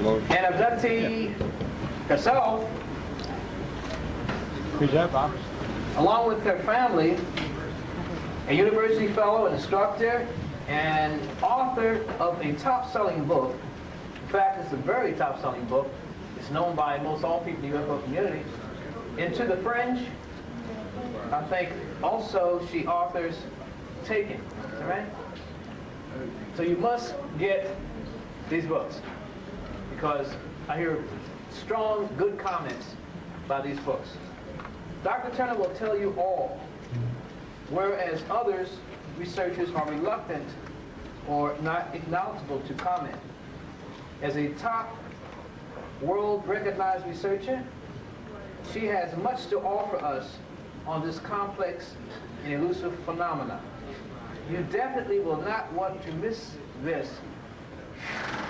And abductee herself, along with her family, a university fellow, an instructor, and author of a top-selling book. In fact, it's a very top-selling book. It's known by most all people in the UFO community. Into the Fringe, I think also she authors Taken. Is that right? So you must get these books, because I hear strong, good comments about these books. Dr. Turner will tell you all, whereas others, researchers, are reluctant or not acknowledgeable to comment. As a top world-recognized researcher, she has much to offer us on this complex and elusive phenomena. You definitely will not want to miss this,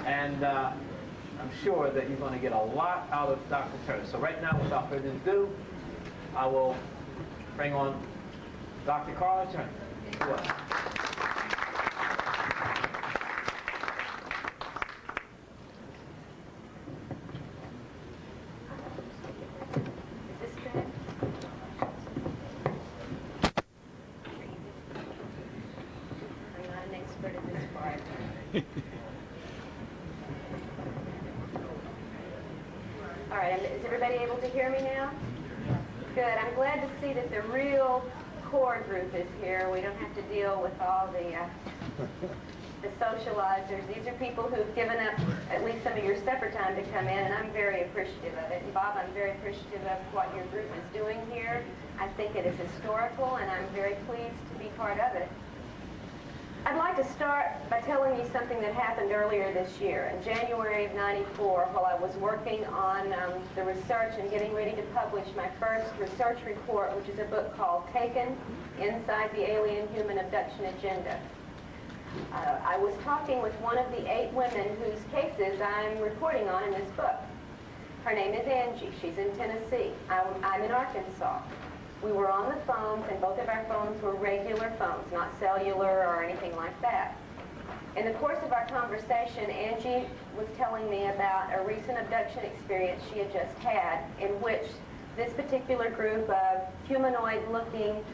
and I'm sure that you're going to get a lot out of Dr. Turner. So right now, without further ado, I will bring on Dr. Karla Turner to us. Is this good? I'm not an expert at this part. All right, is everybody able to hear me now? Good. I'm glad to see that the real core group is here. We don't have to deal with all the socializers. These are people who've given up at least some of your supper time to come in, and I'm very appreciative of it. And Bob, I'm very appreciative of what your group is doing here. I think it is historical, and I'm very pleased to be part of it. I'd like to start by telling you something that happened earlier this year. In January of '94, while I was working on the research and getting ready to publish my first research report, which is a book called Taken, Inside the Alien Human Abduction Agenda. I was talking with one of the 8 women whose cases I'm reporting on in this book. Her name is Angie. She's in Tennessee. I'm in Arkansas. We were on the phones, and both of our phones were regular phones, not cellular or anything like that. In the course of our conversation, Angie was telling me about a recent abduction experience she had just had, in which this particular group of humanoid-looking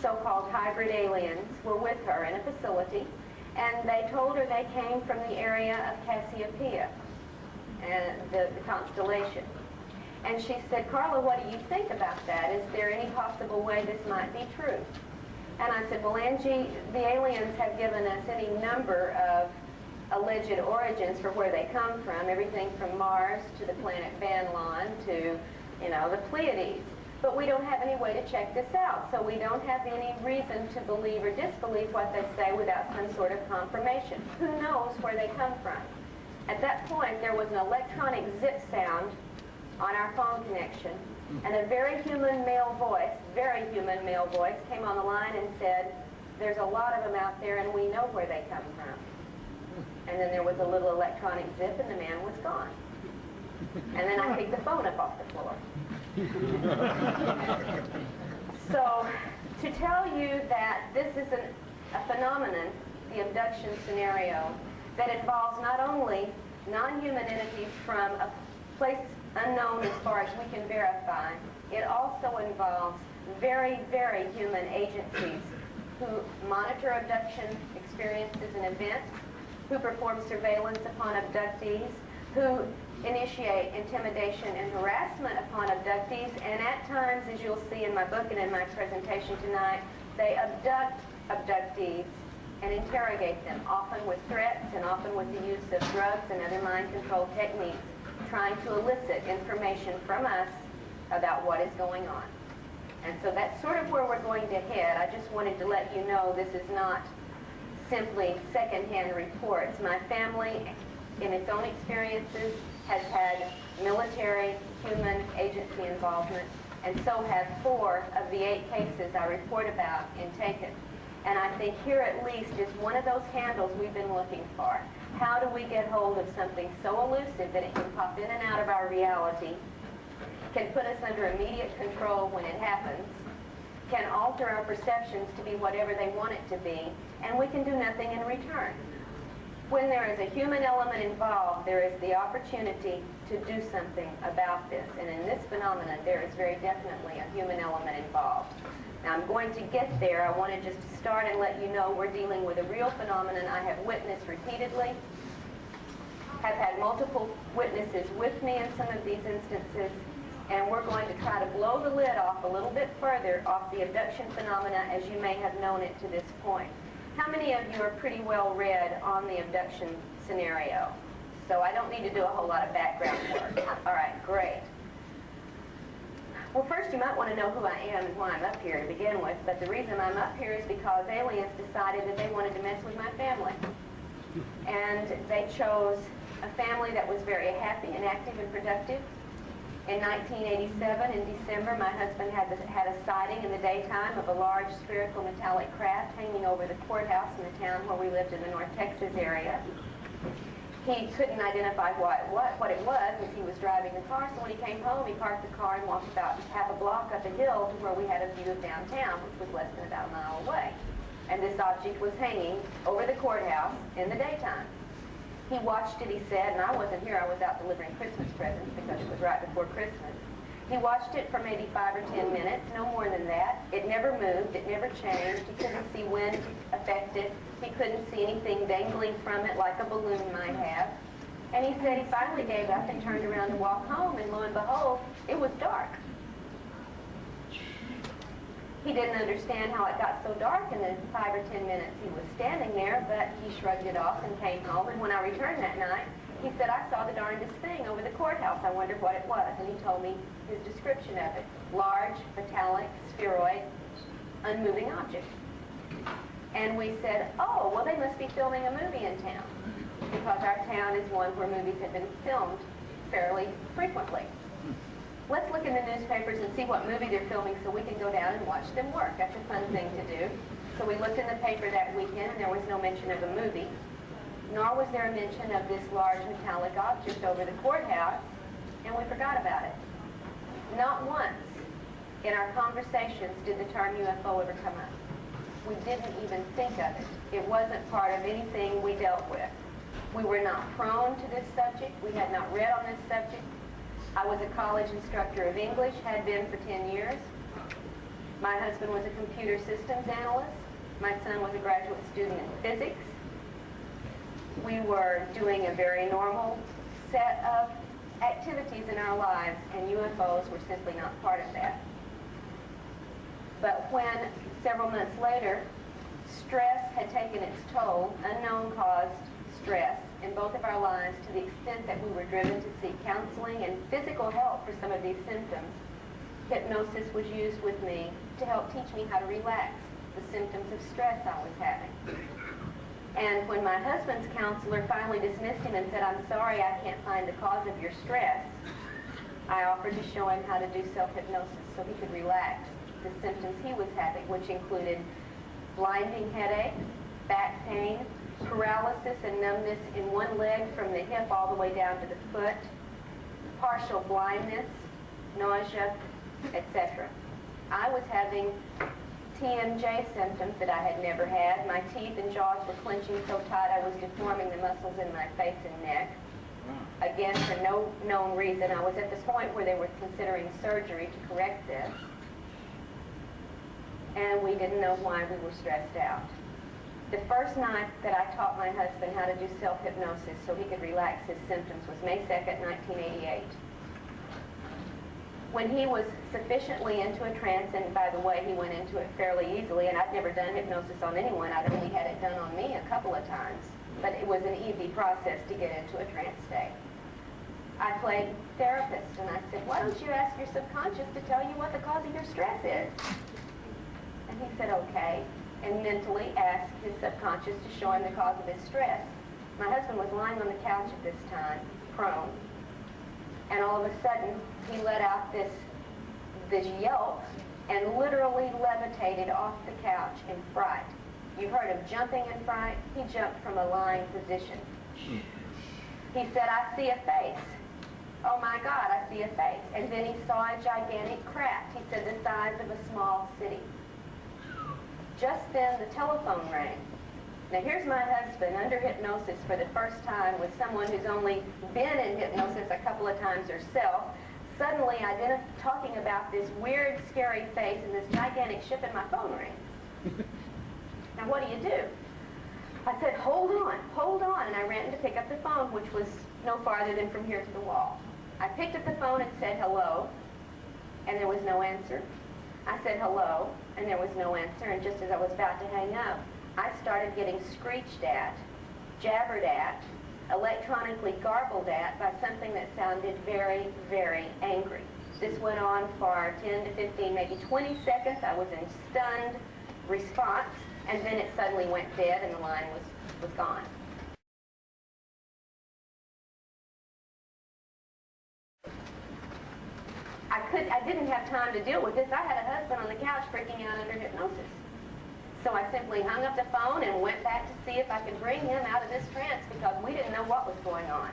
so-called hybrid aliens were with her in a facility, and they told her they came from the area of Cassiopeia, and the constellation. And she said, Karla, what do you think about that? Is there any possible way this might be true? And I said, well, Angie, the aliens have given us any number of alleged origins for where they come from, everything from Mars to the planet Banlon to, you know, the Pleiades. But we don't have any way to check this out, so we don't have any reason to believe or disbelieve what they say without some sort of confirmation. Who knows where they come from? At that point, there was an electronic zip sound on our phone connection, and a very human male voice came on the line and said, there's a lot of them out there and we know where they come from. And then there was a little electronic zip and the man was gone. And then I picked the phone up off the floor. So to tell you that this is a phenomenon, the abduction scenario, that involves not only non-human entities from a place unknown as far as we can verify, it also involves very, very human agencies who monitor abduction experiences and events, who perform surveillance upon abductees, who initiate intimidation and harassment upon abductees, and at times, as you'll see in my book and in my presentation tonight, they abduct abductees and interrogate them, often with threats and often with the use of drugs and other mind control techniques, trying to elicit information from us about what is going on. And so that's sort of where we're going to head. I just wanted to let you know this is not simply secondhand reports. My family, in its own experiences, has had military human agency involvement, and so have 4 of the 8 cases I report about in Taken. And I think here at least is one of those handles we've been looking for. How do we get hold of something so elusive that it can pop in and out of our reality, can put us under immediate control when it happens, can alter our perceptions to be whatever they want it to be, and we can do nothing in return? When there is a human element involved, there is the opportunity to do something about this. And in this phenomenon, there is very definitely a human element involved. Now, I'm going to get there. I want to just start and let you know we're dealing with a real phenomenon I have witnessed repeatedly, have had multiple witnesses with me in some of these instances, and we're going to try to blow the lid off a little bit further off the abduction phenomena as you may have known it to this point. How many of you are pretty well read on the abduction scenario? So I don't need to do a whole lot of background work. All right, great. Well, first you might want to know who I am and why I'm up here to begin with, but the reason I'm up here is because aliens decided that they wanted to mess with my family. And they chose a family that was very happy and active and productive. In 1987, in December, my husband had a sighting in the daytime of a large spherical metallic craft hanging over the courthouse in the town where we lived in the North Texas area. He couldn't identify what it was as he was driving the car, so when he came home, he parked the car and walked about half a block up a hill to where we had a view of downtown, which was less than about a mile away. And this object was hanging over the courthouse in the daytime. He watched it, he said, and I wasn't here, I was out delivering Christmas presents because it was right before Christmas. He watched it for maybe 5 or 10 minutes, no more than that. It never moved, it never changed. He couldn't see wind affect it. He couldn't see anything dangling from it like a balloon might have. And he said he finally gave up and turned around to walk home, and lo and behold, it was dark. He didn't understand how it got so dark in the 5 or 10 minutes he was standing there, but he shrugged it off and came home. And when I returned that night, he said, I saw the darndest thing over the courthouse. I wondered what it was. And he told me his description of it. Large, metallic, spheroid, unmoving object. And we said, oh, well, they must be filming a movie in town, because our town is one where movies have been filmed fairly frequently. Let's look in the newspapers and see what movie they're filming so we can go down and watch them work. That's a fun thing to do. So we looked in the paper that weekend, and there was no mention of a movie, nor was there a mention of this large metallic object over the courthouse, and we forgot about it. Not once in our conversations did the term UFO ever come up. We didn't even think of it. It wasn't part of anything we dealt with. We were not prone to this subject. We had not read on this subject. I was a college instructor of English, had been for 10 years. My husband was a computer systems analyst. My son was a graduate student in physics. We were doing a very normal set of activities in our lives, and UFOs were simply not part of that. But when, several months later, stress had taken its toll, unknown caused stress, in both of our lives to the extent that we were driven to seek counseling and physical help for some of these symptoms, hypnosis was used with me to help teach me how to relax the symptoms of stress I was having. And when my husband's counselor finally dismissed him and said, I'm sorry, I can't find the cause of your stress, I offered to show him how to do self-hypnosis so he could relax the symptoms he was having, which included blinding headache, back pain, paralysis and numbness in one leg from the hip all the way down to the foot, partial blindness, nausea, etc. I was having TMJ symptoms that I had never had. My teeth and jaws were clenching so tight I was deforming the muscles in my face and neck. Again, for no known reason. I was at the point where they were considering surgery to correct this. And we didn't know why we were stressed out. The first night that I taught my husband how to do self-hypnosis so he could relax his symptoms was May 2nd, 1988. When he was sufficiently into a trance, and by the way, he went into it fairly easily, and I'd never done hypnosis on anyone. I'd only had it done on me a couple of times, but it was an easy process to get into a trance state. I played therapist, and I said, why don't you ask your subconscious to tell you what the cause of your stress is? And he said, okay, and mentally asked his subconscious to show him the cause of his stress. My husband was lying on the couch at this time, prone, and all of a sudden he let out this yelp and literally levitated off the couch in fright. You've heard of jumping in fright? He jumped from a lying position. He said, I see a face. Oh my God, I see a face. And then he saw a gigantic craft. He said the size of a small city. Just then the telephone rang. Now here's my husband under hypnosis for the first time with someone who's only been in hypnosis a couple of times herself, suddenly talking about this weird, scary face and this gigantic ship, and my phone rings. Now what do? I said, hold on, and I ran to pick up the phone, which was no farther than from here to the wall. I picked up the phone and said hello, and there was no answer. I said hello, and there was no answer, and just as I was about to hang up, I started getting screeched at, jabbered at, electronically garbled at by something that sounded very, very angry. This went on for 10 to 15, maybe 20 seconds. I was in stunned response, and then it suddenly went dead and the line was gone. I didn't have time to deal with this. I had a husband on the couch freaking out under hypnosis. So I simply hung up the phone and went back to see if I could bring him out of this trance because we didn't know what was going on.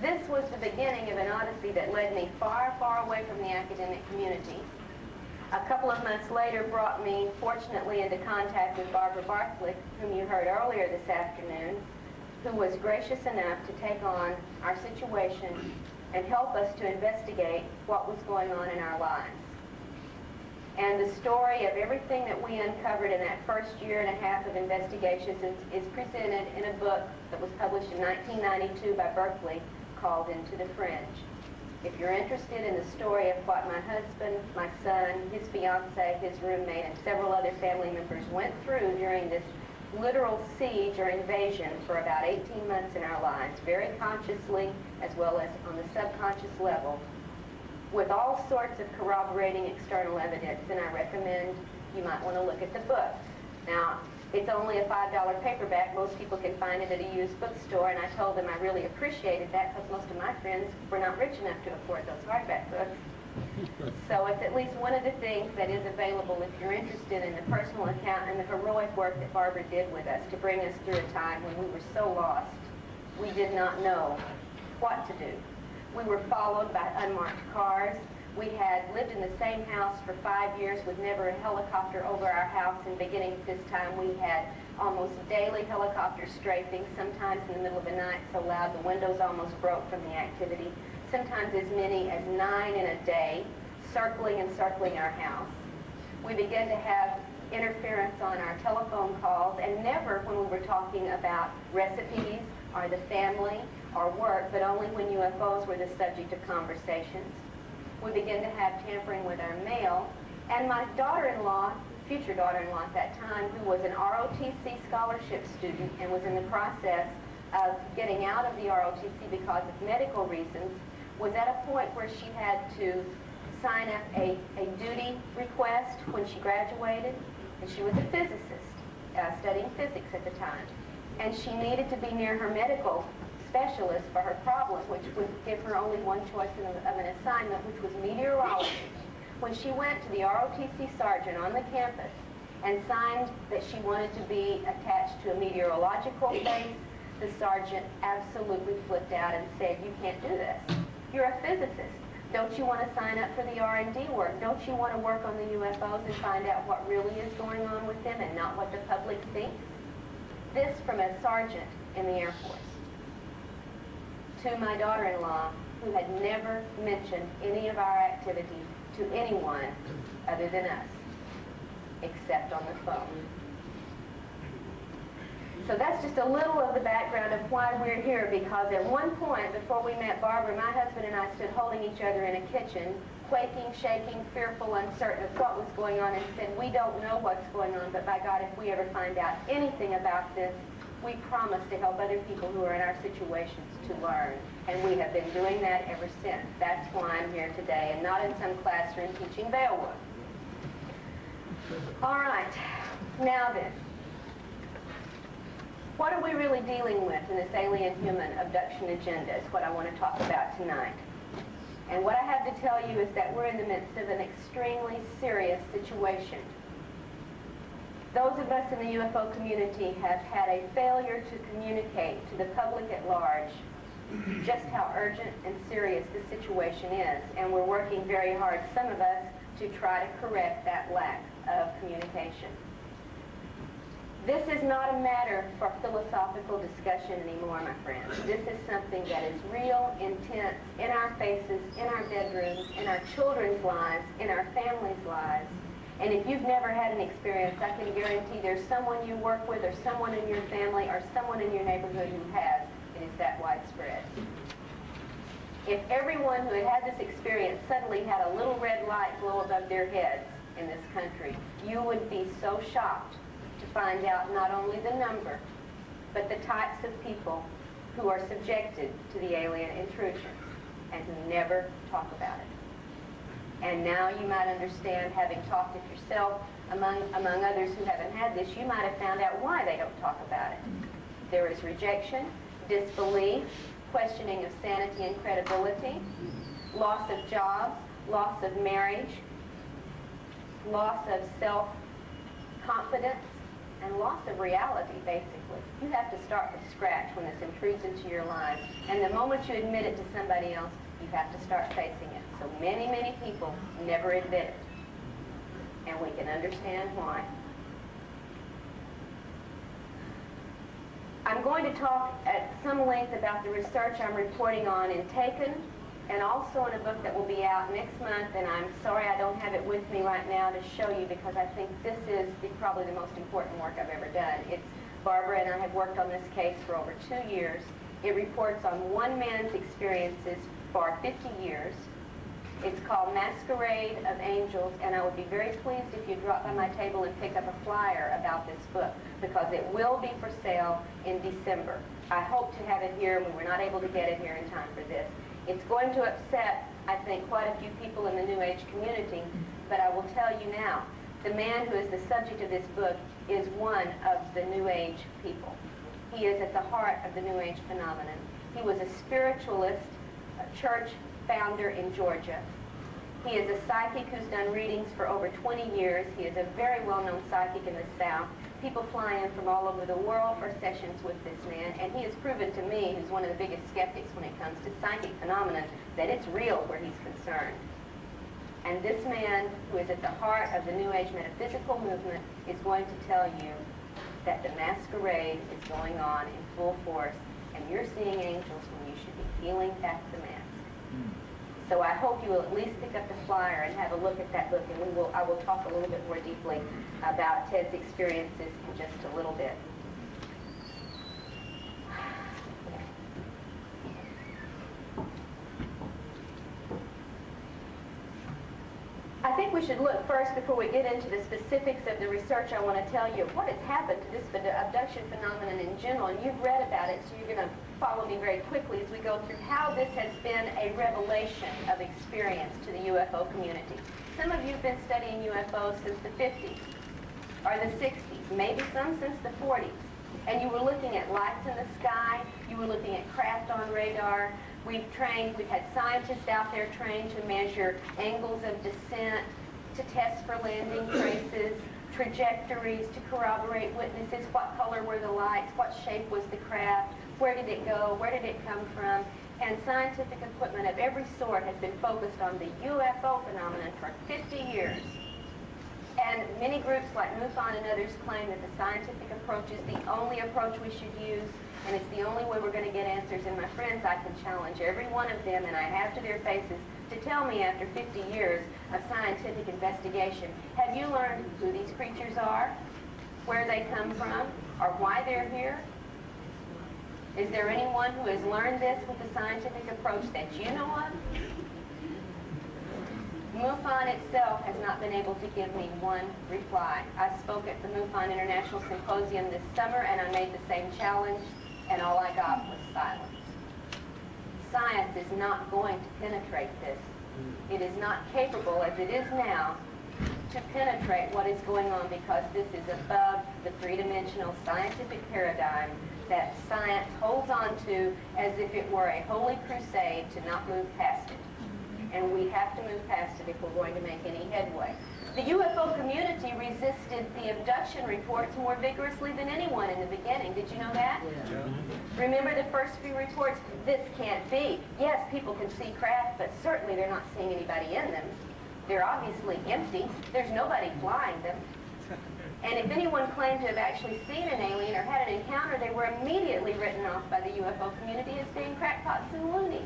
This was the beginning of an odyssey that led me far, far away from the academic community. A couple of months later brought me, fortunately, into contact with Barbara Barthlick, whom you heard earlier this afternoon, who was gracious enough to take on our situation and help us to investigate what was going on in our lives. And the story of everything that we uncovered in that first year and a half of investigations is presented in a book that was published in 1992 by Berkeley called Into the Fringe. If you're interested in the story of what my husband, my son, his fiancée, his roommate, and several other family members went through during this literal siege or invasion for about 18 months in our lives, very consciously as well as on the subconscious level, with all sorts of corroborating external evidence, then I recommend you might want to look at the book. Now, it's only a $5 paperback. Most people can find it at a used bookstore, and I told them I really appreciated that because most of my friends were not rich enough to afford those hardback books. So it's at least one of the things that is available if you're interested in the personal account and the heroic work that Barbara did with us to bring us through a time when we were so lost, we did not know what to do. We were followed by unmarked cars. We had lived in the same house for 5 years with never a helicopter over our house, and beginning at this time we had almost daily helicopter strafing, sometimes in the middle of the night so loud the windows almost broke from the activity, sometimes as many as 9 in a day, circling and circling our house. We began to have interference on our telephone calls, and never when we were talking about recipes or the family or work, but only when UFOs were the subject of conversations. We began to have tampering with our mail, and my daughter-in-law, future daughter-in-law at that time, who was an ROTC scholarship student and was in the process of getting out of the ROTC because of medical reasons, was at a point where she had to sign up a duty request when she graduated, and she was a physicist, studying physics at the time. And she needed to be near her medical specialist for her problem, which would give her only one choice of an assignment, which was meteorology. When she went to the ROTC sergeant on the campus and signed that she wanted to be attached to a meteorological base, the sergeant absolutely flipped out and said, "You can't do this. You're a physicist. Don't you want to sign up for the R&D work? Don't you want to work on the UFOs and find out what really is going on with them and not what the public thinks?" This from a sergeant in the Air Force to my daughter-in-law, who had never mentioned any of our activity to anyone other than us, except on the phone. So that's just a little of the background of why we're here, because at one point, before we met Barbara, my husband and I stood holding each other in a kitchen, quaking, shaking, fearful, uncertain of what was going on, and said, "We don't know what's going on, but by God, if we ever find out anything about this, we promise to help other people who are in our situations to learn." And we have been doing that ever since. That's why I'm here today, and not in some classroom teaching Beowulf. All right, now then. What are we really dealing with in this alien-human abduction agenda is what I want to talk about tonight. And what I have to tell you is that we're in the midst of an extremely serious situation. Those of us in the UFO community have had a failure to communicate to the public at large just how urgent and serious the situation is. And we're working very hard, some of us, to try to correct that lack of communication. This is not a matter for philosophical discussion anymore, my friends. This is something that is real, intense, in our faces, in our bedrooms, in our children's lives, in our families' lives. And if you've never had an experience, I can guarantee there's someone you work with or someone in your family or someone in your neighborhood who has. It is that widespread. If everyone who had this experience suddenly had a little red light glow above their heads in this country, you would be so shocked to find out not only the number, but the types of people who are subjected to the alien intrusion and who never talk about it. And now you might understand, having talked it yourself, among others who haven't had this, you might have found out why they don't talk about it. There is rejection, disbelief, questioning of sanity and credibility, loss of jobs, loss of marriage, loss of self-confidence, and loss of reality, basically. You have to start from scratch when this intrudes into your lives. And the moment you admit it to somebody else, you have to start facing it. So many, many people never admit it. And we can understand why. I'm going to talk at some length about the research I'm reporting on in Taken, and also in a book that will be out next month, and I'm sorry I don't have it with me right now to show you because I think this is probably the most important work I've ever done. Barbara and I have worked on this case for over 2 years. It reports on one man's experiences for 50 years. It's called Masquerade of Angels, and I would be very pleased if you drop by my table and pick up a flyer about this book, because it will be for sale in December. I hope to have it here, and we were not able to get it here in time for this. It's going to upset, I think, quite a few people in the New Age community, but I will tell you now, the man who is the subject of this book is one of the New Age people. He is at the heart of the New Age phenomenon. He was a spiritualist, a church founder in Georgia. He is a psychic who's done readings for over 20 years. He is a very well-known psychic in the South. People fly in from all over the world for sessions with this man, and he has proven to me, who's one of the biggest skeptics when it comes to psychic phenomena, that it's real where he's concerned. And this man, who is at the heart of the New Age metaphysical movement, is going to tell you that the masquerade is going on in full force, and you're seeing angels when you should be peeling back the mask. So I hope you will at least pick up the flyer and have a look at that book, and I will talk a little bit more deeply about Ted's experiences in just a little bit. I think we should look first, before we get into the specifics of the research, I want to tell you what has happened to this abduction phenomenon in general. And you've read about it, so you're going to follow me very quickly as we go through how this has been a revelation of experience to the UFO community. Some of you have been studying UFOs since the 50s or the 60s, maybe some since the 40s. And you were looking at lights in the sky, you were looking at craft on radar. We've had scientists out there trained to measure angles of descent, to test for landing traces, trajectories, to corroborate witnesses, what color were the lights, what shape was the craft, where did it go, where did it come from. And scientific equipment of every sort has been focused on the UFO phenomenon for 50 years. And many groups like MUFON and others claim that the scientific approach is the only approach we should use, and it's the only way we're going to get answers. And my friends, I can challenge every one of them, and I have to their faces, to tell me after 50 years of scientific investigation, have you learned who these creatures are, where they come from, or why they're here? Is there anyone who has learned this with the scientific approach that you know of? MUFON itself has not been able to give me one reply. I spoke at the MUFON International Symposium this summer, and I made the same challenge, and all I got was silence. Science is not going to penetrate this. It is not capable, as it is now, to penetrate what is going on, because this is above the three-dimensional scientific paradigm that science holds on to as if it were a holy crusade to not move past it. And we have to move past it if we're going to make any headway. The UFO community resisted the abduction reports more vigorously than anyone in the beginning. Did you know that? Yeah. Remember the first few reports? This can't be. Yes, people can see craft, but certainly they're not seeing anybody in them. They're obviously empty. There's nobody flying them. And if anyone claimed to have actually seen an alien or had an encounter, they were immediately written off by the UFO community as being crackpots and loonies.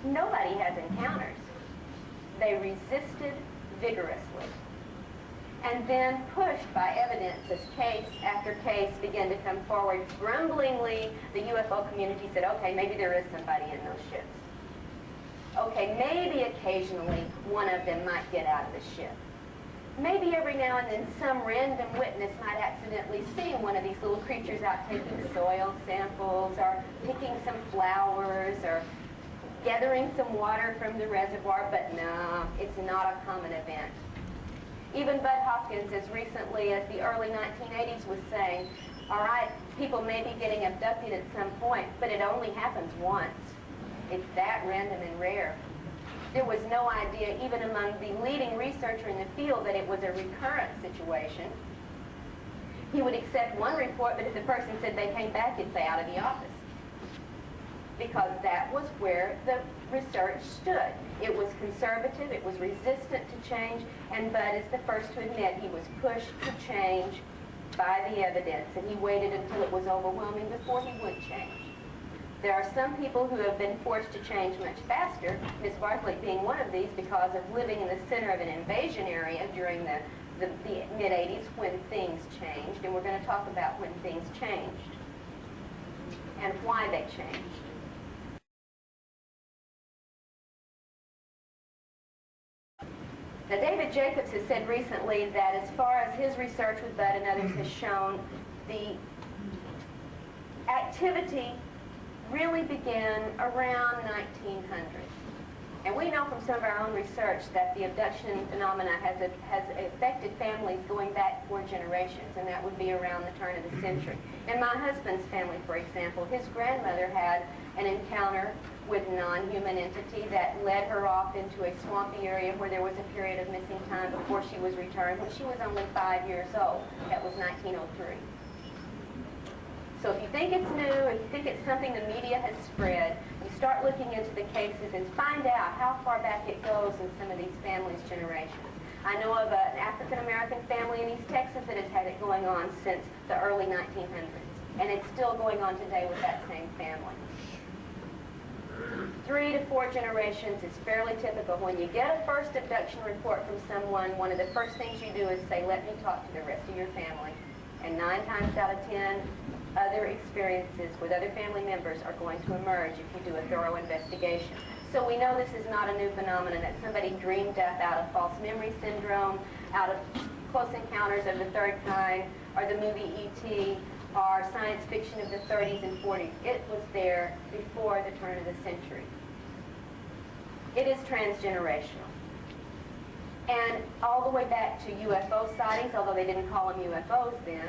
Nobody has encounters. They resisted vigorously. And then, pushed by evidence as case after case began to come forward, grumblingly, the UFO community said, okay, maybe there is somebody in those ships. Okay, maybe occasionally one of them might get out of the ship. Maybe every now and then some random witness might accidentally see one of these little creatures out taking soil samples or picking some flowers or gathering some water from the reservoir, but no, it's not a common event. Even Bud Hopkins, as recently as the early 1980s, was saying, all right, people may be getting abducted at some point, but it only happens once. It's that random and rare. There was no idea, even among the leading researcher in the field, that it was a recurrent situation. He would accept one report, but if the person said they came back, he'd say out of the office. Because that was where the research stood. It was conservative, it was resistant to change, and Bud is the first to admit he was pushed to change by the evidence, and he waited until it was overwhelming before he would change. There are some people who have been forced to change much faster, Ms. Bartlett being one of these, because of living in the center of an invasion area during the mid-80s when things changed, and we're going to talk about when things changed and why they changed. Now, David Jacobs has said recently that as far as his research with Bud and others has shown, the activity really began around 1900. And we know from some of our own research that the abduction phenomena has affected families going back 4 generations, and that would be around the turn of the century. In my husband's family, for example, his grandmother had an encounter with non-human entity that led her off into a swampy area where there was a period of missing time before she was returned when she was only 5 years old. That was 1903. So if you think it's new, if you think it's something the media has spread, you start looking into the cases and find out how far back it goes in some of these families' generations. I know of an African-American family in East Texas that has had it going on since the early 1900s, and it's still going on today with that same family. 3 to 4 generations is fairly typical. When you get a first abduction report from someone, one of the first things you do is say, let me talk to the rest of your family. And 9 times out of 10, other experiences with other family members are going to emerge if you do a thorough investigation. So we know this is not a new phenomenon, that somebody dreamed up out of false memory syndrome, out of Close Encounters of the Third Kind, or the movie E.T., or science fiction of the 30s and 40s. It was there before the turn of the century. It is transgenerational. And all the way back to UFO sightings, although they didn't call them UFOs then,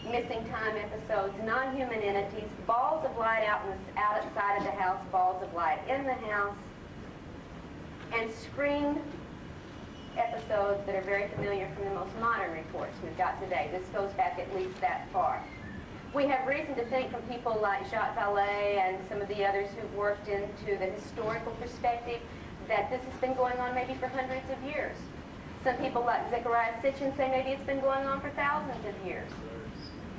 missing time episodes, non-human entities, balls of light outside of the house, balls of light in the house, and screened episodes that are very familiar from the most modern reports we've got today. This goes back at least that far. We have reason to think from people like Jacques Vallée and some of the others who've worked into the historical perspective that this has been going on maybe for hundreds of years. Some people like Zechariah Sitchin say maybe it's been going on for thousands of years.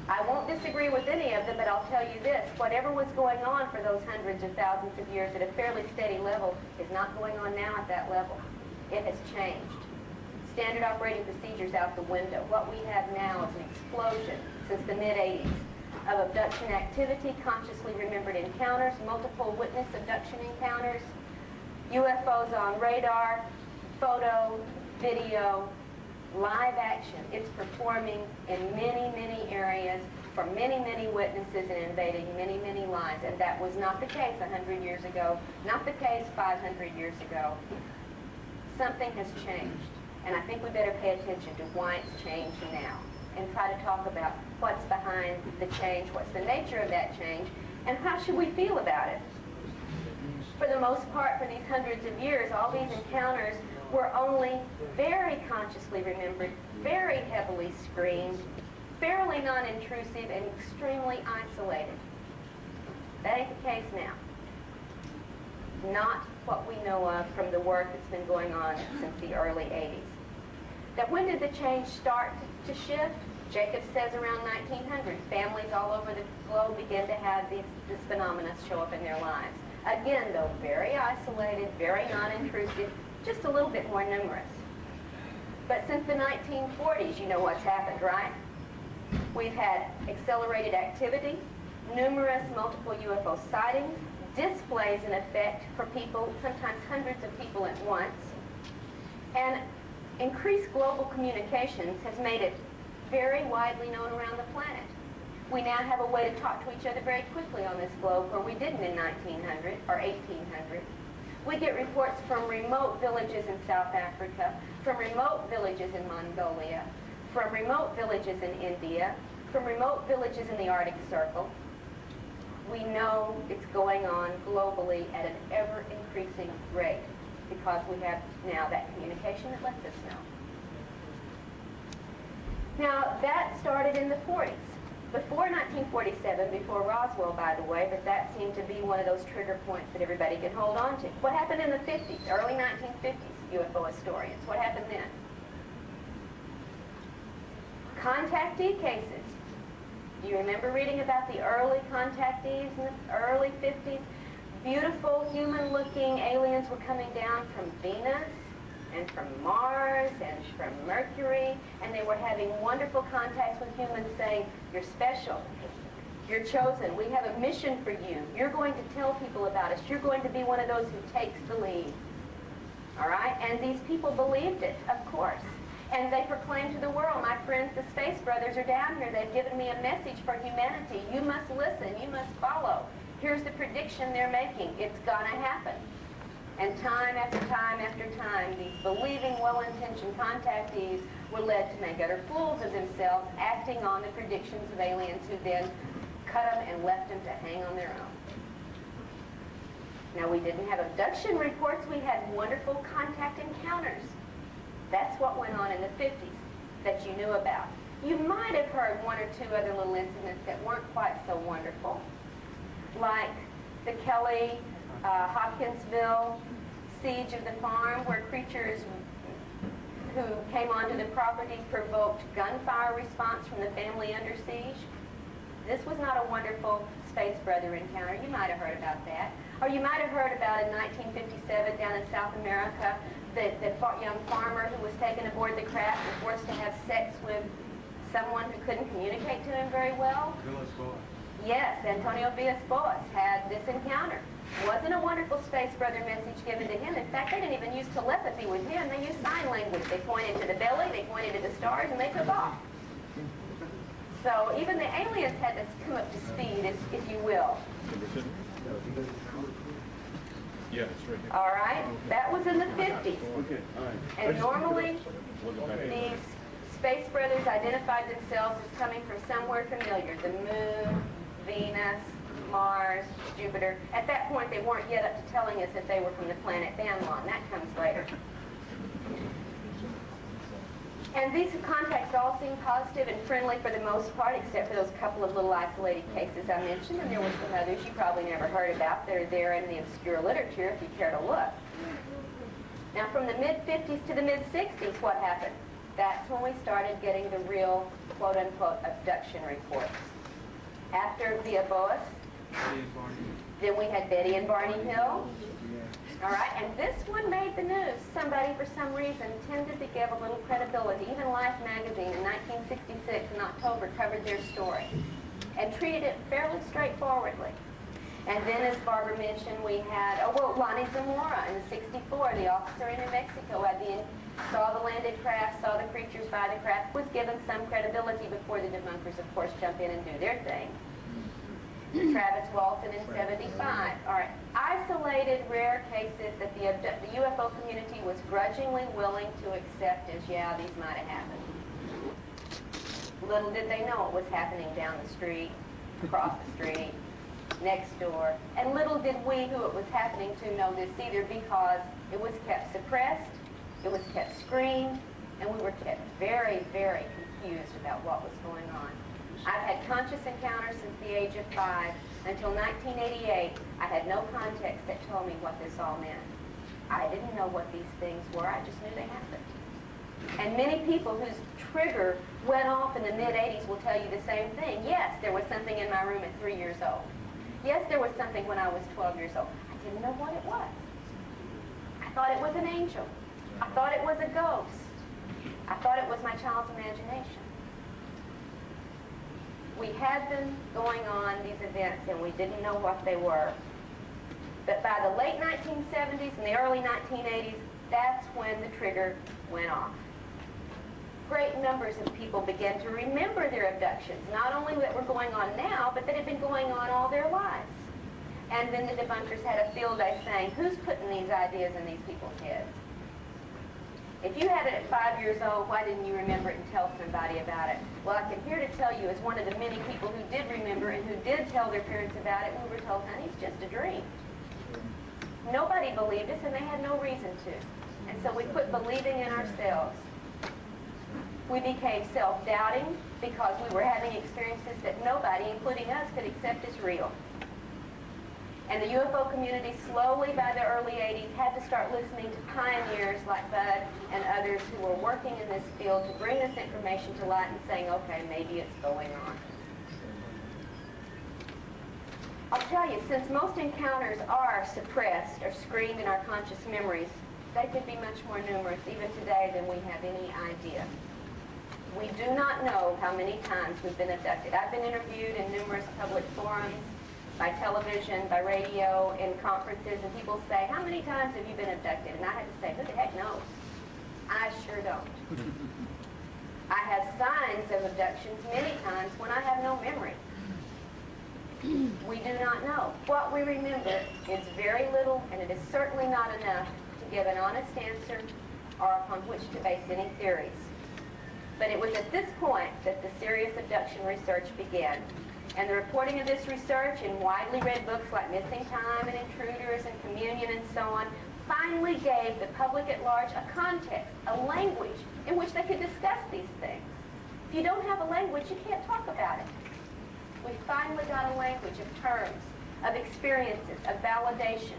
I won't disagree with any of them, but I'll tell you this, whatever was going on for those hundreds of thousands of years at a fairly steady level is not going on now at that level. It has changed. Standard operating procedures out the window. What we have now is an explosion since the mid-80s of abduction activity, consciously remembered encounters, multiple witness abduction encounters, UFOs on radar, photo, video, live action. It's performing in many, many areas for many, many witnesses and invading many, many lives. And that was not the case 100 years ago, not the case 500 years ago. Something has changed. And I think we better pay attention to why it's changed now and try to talk about what's behind the change, what's the nature of that change, and how should we feel about it. For the most part, for these hundreds of years, all these encounters were only very consciously remembered, very heavily screened, fairly non-intrusive, and extremely isolated. That ain't the case now. Not what we know of from the work that's been going on since the early 80s. That when did the change start to shift? Jacob says around 1900, families all over the globe begin to have this phenomena show up in their lives. Again, though, very isolated, very non-intrusive, just a little bit more numerous. But since the 1940s, you know what's happened, right? We've had accelerated activity, numerous multiple UFO sightings, displays in effect for people, sometimes hundreds of people at once, and increased global communications has made it very widely known around the planet. We now have a way to talk to each other very quickly on this globe where we didn't in 1900 or 1800. We get reports from remote villages in South Africa, from remote villages in Mongolia, from remote villages in India, from remote villages in the Arctic Circle. We know it's going on globally at an ever-increasing rate because we have now that communication that lets us know. Now, that started in the 40s. Before 1947, before Roswell, by the way, but that seemed to be one of those trigger points that everybody can hold on to. What happened in the 50s, early 1950s, UFO historians? What happened then? Contactee cases. Do you remember reading about the early contactees in the early 50s? Beautiful, human-looking aliens were coming down from Venus and from Mars and from Mercury, and they were having wonderful contacts with humans saying, you're special, you're chosen, we have a mission for you, you're going to tell people about us, you're going to be one of those who takes the lead. All right? And these people believed it, of course. And they proclaimed to the world, my friends, the Space Brothers are down here, they've given me a message for humanity, you must listen, you must follow. Here's the prediction they're making, it's gonna happen. And time after time after time, these believing, well-intentioned contactees were led to make utter fools of themselves, acting on the predictions of aliens who then cut them and left them to hang on their own. Now, we didn't have abduction reports, we had wonderful contact encounters. That's what went on in the 50s that you knew about. You might have heard one or two other little incidents that weren't quite so wonderful, like the Kelly Hopkinsville siege of the farm, where creatures who came onto the property provoked gunfire response from the family under siege. This was not a wonderful Space Brother encounter. You might have heard about that. Or you might have heard about in 1957 down in South America, the young farmer who was taken aboard the craft and forced to have sex with someone who couldn't communicate to him very well. Yes, Antonio Villas-Boas had this encounter. Wasn't a wonderful Space Brother message given to him. In fact, they didn't even use telepathy with him. They used sign language. They pointed to the belly, they pointed to the stars, and they took off. So even the aliens had to come up to speed, if you will. Yeah, it's right here. All right? That was in the 50s. Okay, all right. And normally, these Space Brothers identified themselves as coming from somewhere familiar. The Moon, Venus, Mars, Jupiter. At that point, they weren't yet up to telling us that they were from the planet Banlon. That comes later. And these contacts all seemed positive and friendly for the most part, except for those couple of little isolated cases I mentioned, and there were some others you probably never heard about. They're there in the obscure literature if you care to look. Now, from the mid-50s to the mid-60s, what happened? That's when we started getting the real, quote-unquote, abduction reports. After Villas-Boas, then we had Betty and Barney Hill. All right, and this one made the news. Somebody, for some reason, tended to give a little credibility. Even Life magazine in 1966 in October covered their story and treated it fairly straightforwardly. And then, as Barbara mentioned, we had, Lonnie Zamora in 64, the officer in New Mexico, saw the landed craft, saw the creatures by the craft, was given some credibility before the debunkers, of course, jump in and do their thing. Travis Walton in 75. All right, isolated, rare cases that the UFO community was grudgingly willing to accept as, yeah, these might have happened. Little did they know it was happening down the street, across the street, next door. And little did we who it was happening to know this either, because it was kept suppressed, it was kept screened, and we were kept very, very confused about what was going on. I've had conscious encounters since the age of 5. Until 1988, I had no context that told me what this all meant. I didn't know what these things were. I just knew they happened. And many people whose trigger went off in the mid-'80s will tell you the same thing. Yes, there was something in my room at 3 years old. Yes, there was something when I was 12 years old. I didn't know what it was. I thought it was an angel. I thought it was a ghost. I thought it was my child's imagination. We had them going on, these events, and we didn't know what they were. But by the late 1970s and the early 1980s, that's when the trigger went off. Great numbers of people began to remember their abductions, not only that were going on now, but that had been going on all their lives. And then the debunkers had a field day saying, who's putting these ideas in these people's heads? If you had it at 5 years old, why didn't you remember it and tell somebody about it? Well, I can here to tell you, as one of the many people who did remember and who did tell their parents about it, we were told, honey, it's just a dream. Nobody believed us, and they had no reason to. And so we quit believing in ourselves. We became self-doubting because we were having experiences that nobody, including us, could accept as real. And the UFO community slowly, by the early 80s, had to start listening to pioneers like Bud and others who were working in this field to bring this information to light and saying, okay, maybe it's going on. I'll tell you, since most encounters are suppressed or screened in our conscious memories, they could be much more numerous even today than we have any idea. We do not know how many times we've been abducted. I've been interviewed in numerous public forums, by television, by radio, in conferences, and people say, how many times have you been abducted? And I had to say, who the heck knows? I sure don't. I have signs of abductions many times when I have no memory. We do not know. What we remember is very little, and it is certainly not enough to give an honest answer or upon which to base any theories. But it was at this point that the serious abduction research began. And the reporting of this research in widely read books like Missing Time and Intruders and Communion and so on finally gave the public at large a context, a language in which they could discuss these things. If you don't have a language, you can't talk about it. We finally got a language of terms, of experiences, of validation.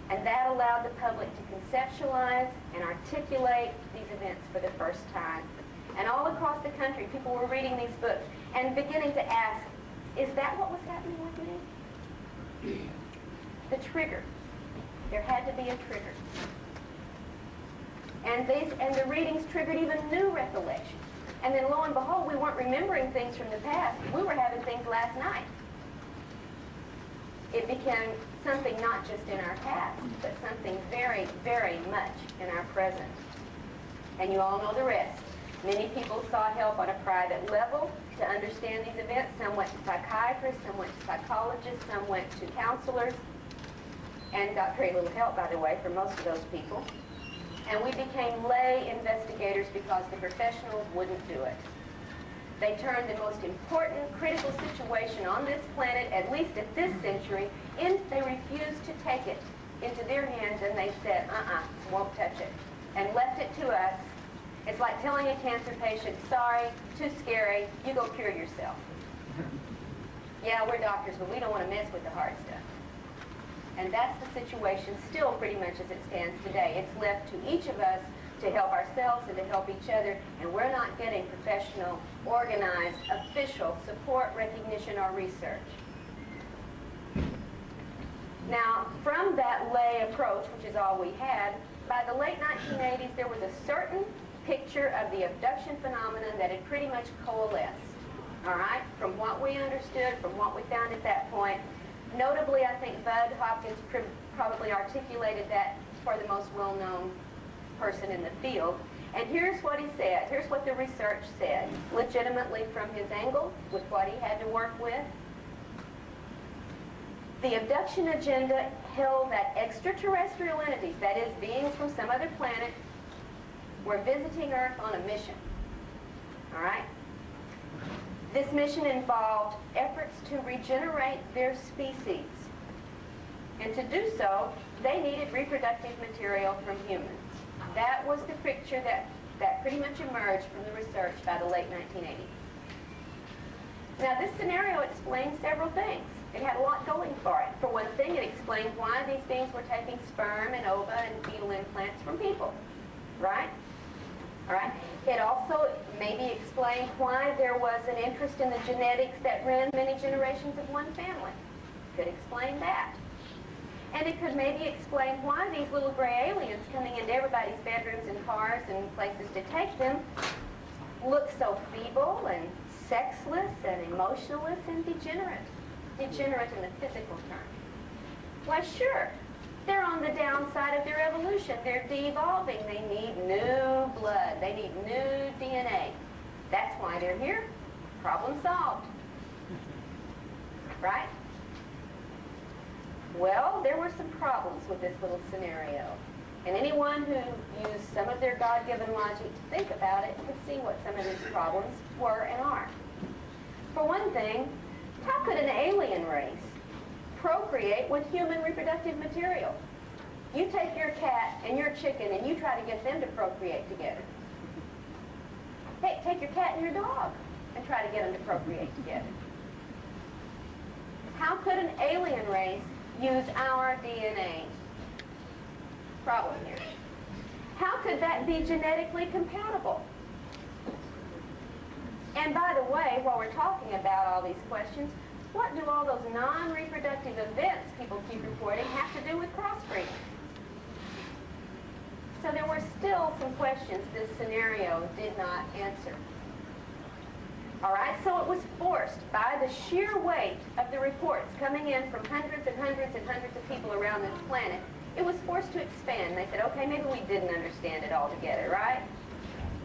And that allowed the public to conceptualize and articulate these events for the first time. And all across the country, people were reading these books and beginning to ask, is that what was happening with me? The trigger. There had to be a trigger. And the readings triggered even new recollections. And then lo and behold, we weren't remembering things from the past. We were having things last night. It became something not just in our past, but something very, very much in our present. And you all know the rest. Many people sought help on a private level to understand these events. Some went to psychiatrists, some went to psychologists, some went to counselors, and got very little help, by the way, for most of those people. And we became lay investigators because the professionals wouldn't do it. They turned the most important, critical situation on this planet, at least at this century, they refused to take it into their hands, and they said, won't touch it, and left it to us. It's like telling a cancer patient, sorry, too scary, you go cure yourself. Yeah, we're doctors, but we don't want to mess with the hard stuff. And that's the situation still pretty much as it stands today. It's left to each of us to help ourselves and to help each other, and we're not getting professional, organized, official support, recognition, or research. Now, from that lay approach, which is all we had, by the late 1980s, there was a certain picture of the abduction phenomenon that had pretty much coalesced, all right? From what we understood, from what we found at that point. Notably, I think Bud Hopkins probably articulated that for the most well-known person in the field. And here's what he said. Here's what the research said, legitimately from his angle, with what he had to work with. The abduction agenda held that extraterrestrial entities, that is, beings from some other planet, were visiting Earth on a mission. All right? This mission involved efforts to regenerate their species. And to do so, they needed reproductive material from humans. That was the picture that pretty much emerged from the research by the late 1980s. Now, this scenario explains several things. It had a lot going for it. For one thing, it explained why these beings were taking sperm and ova and fetal implants from people, right? All right. It also maybe explained why there was an interest in the genetics that ran many generations of one family. Could explain that. And it could maybe explain why these little gray aliens coming into everybody's bedrooms and cars and places to take them look so feeble and sexless and emotionless and degenerate. Degenerate in the physical term. Why, sure. They're on the downside of their evolution. They're de-evolving. They need new blood. They need new DNA. That's why they're here. Problem solved. Right? Well, there were some problems with this little scenario. And anyone who used some of their God-given logic to think about it could see what some of these problems were and are. For one thing, how could an alien race procreate with human reproductive material? You take your cat and your chicken and you try to get them to procreate together. Hey, take your cat and your dog and try to get them to procreate together. How could an alien race use our DNA? Problem here. How could that be genetically compatible? And by the way, while we're talking about all these questions, what do all those non-reproductive events people keep reporting have to do with crossbreeding? So there were still some questions this scenario did not answer. All right, so it was forced by the sheer weight of the reports coming in from hundreds and hundreds and hundreds of people around this planet. It was forced to expand. They said, okay, maybe we didn't understand it altogether, right?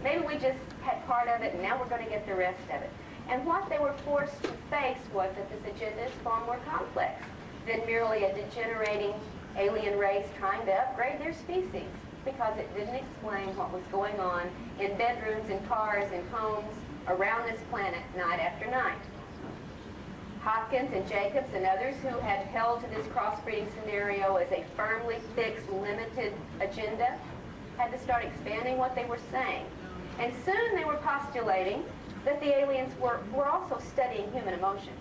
Maybe we just had part of it, and now we're going to get the rest of it. And what they were forced to face was that this agenda is far more complex than merely a degenerating alien race trying to upgrade their species, because it didn't explain what was going on in bedrooms and cars and homes around this planet night after night. Hopkins and Jacobs and others who had held to this crossbreeding scenario as a firmly fixed, limited agenda had to start expanding what they were saying. And soon they were postulating that the aliens were also studying human emotions.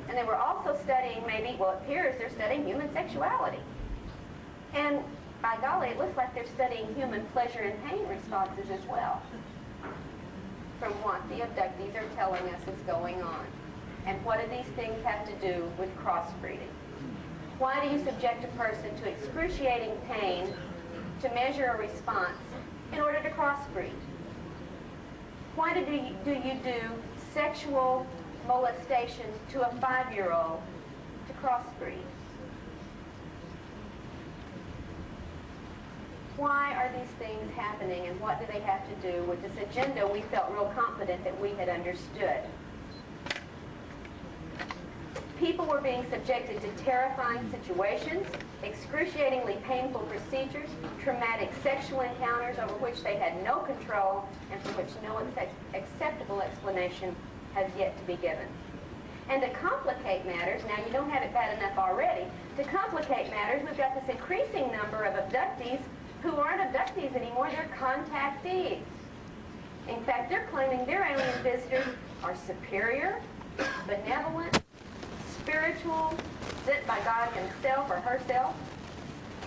And they were also studying maybe, well, it appears they're studying human sexuality. And by golly, it looks like they're studying human pleasure and pain responses as well, from what the abductees are telling us is going on. And what do these things have to do with crossbreeding? Why do you subject a person to excruciating pain to measure a response in order to crossbreed? Why do you do sexual molestation to a 5-year-old to crossbreed? Why are these things happening, and what do they have to do with this agenda we felt real confident that we had understood? People were being subjected to terrifying situations, excruciatingly painful procedures, traumatic sexual encounters over which they had no control and for which no acceptable explanation has yet to be given. And to complicate matters, now you don't have it bad enough already, to complicate matters, we've got this increasing number of abductees who aren't abductees anymore, they're contactees. In fact, they're claiming their alien visitors are superior, benevolent, spiritual, sent by God himself or herself,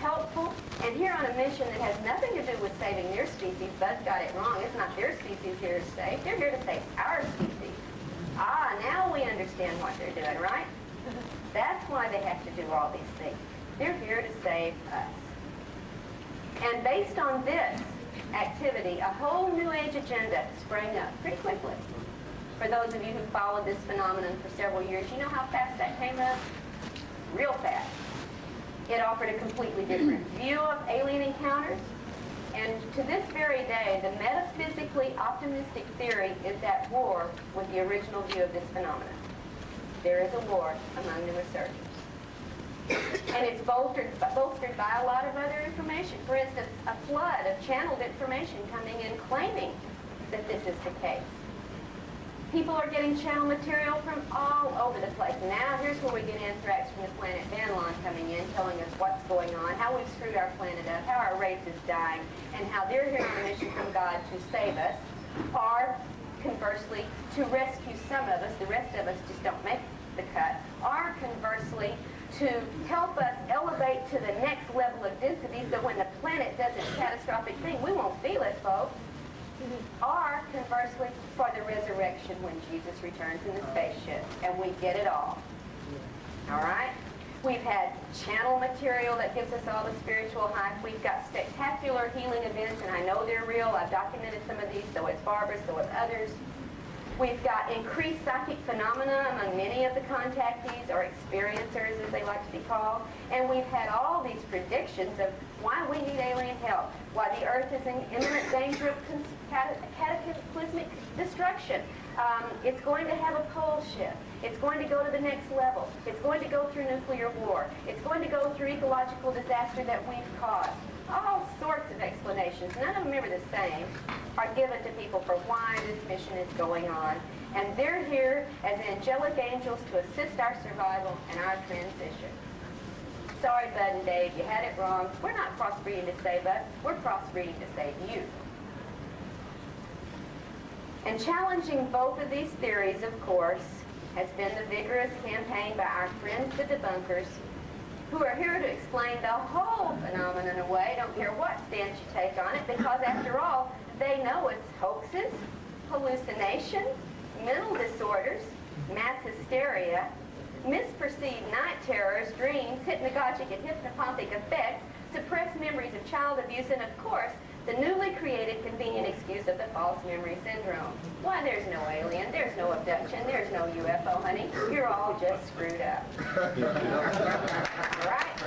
helpful, and here on a mission that has nothing to do with saving their species. Buzz got it wrong. It's not their species here to save. They're here to save our species. Ah, now we understand what they're doing, right? That's why they have to do all these things. They're here to save us. And based on this activity, a whole new age agenda sprang up pretty quickly. For those of you who followed this phenomenon for several years, you know how fast that came up? Real fast. It offered a completely different view of alien encounters. And to this very day, the metaphysically optimistic theory is at war with the original view of this phenomenon. There is a war among the researchers. And it's bolstered by a lot of other information. For instance, a flood of channeled information coming in claiming that this is the case. People are getting channel material from all over the place. Now here's where we get anthrax from the planet Banlon coming in, telling us what's going on, how we've screwed our planet up, how our race is dying, and how they're here on a mission from God to save us, or conversely, to rescue some of us, the rest of us just don't make the cut, or conversely, to help us elevate to the next level of density so when the planet does its catastrophic thing, we won't feel it, folks. Or, conversely, for the resurrection when Jesus returns in the spaceship, and we get it all. All right? We've had channel material that gives us all the spiritual hype. We've got spectacular healing events, and I know they're real. I've documented some of these, so has Barbara, so have others. We've got increased psychic phenomena among many of the contactees, or experiencers as they like to be called. And we've had all these predictions of why we need alien help, why the Earth is in imminent danger of cataclysmic destruction. It's going to have a pole shift. It's going to go to the next level. It's going to go through nuclear war. It's going to go through ecological disaster that we've caused. All sorts of explanations, none of them ever the same, are given to people for why this mission is going on. And they're here as angelic angels to assist our survival and our transition. Sorry, Bud and Dave, you had it wrong. We're not crossbreeding to save us. We're crossbreeding to save you. And challenging both of these theories, of course, has been the vigorous campaign by our friends the debunkers, who are here to explain the whole phenomenon away, don't care what stance you take on it, because after all, they know it's hoaxes, hallucinations, mental disorders, mass hysteria, misperceived night terrors, dreams, hypnagogic and hypnopompic effects, suppressed memories of child abuse, and of course, the newly created convenient excuse of the false memory syndrome. Why, there's no alien, there's no abduction, there's no UFO, honey. You're all just screwed up. Right?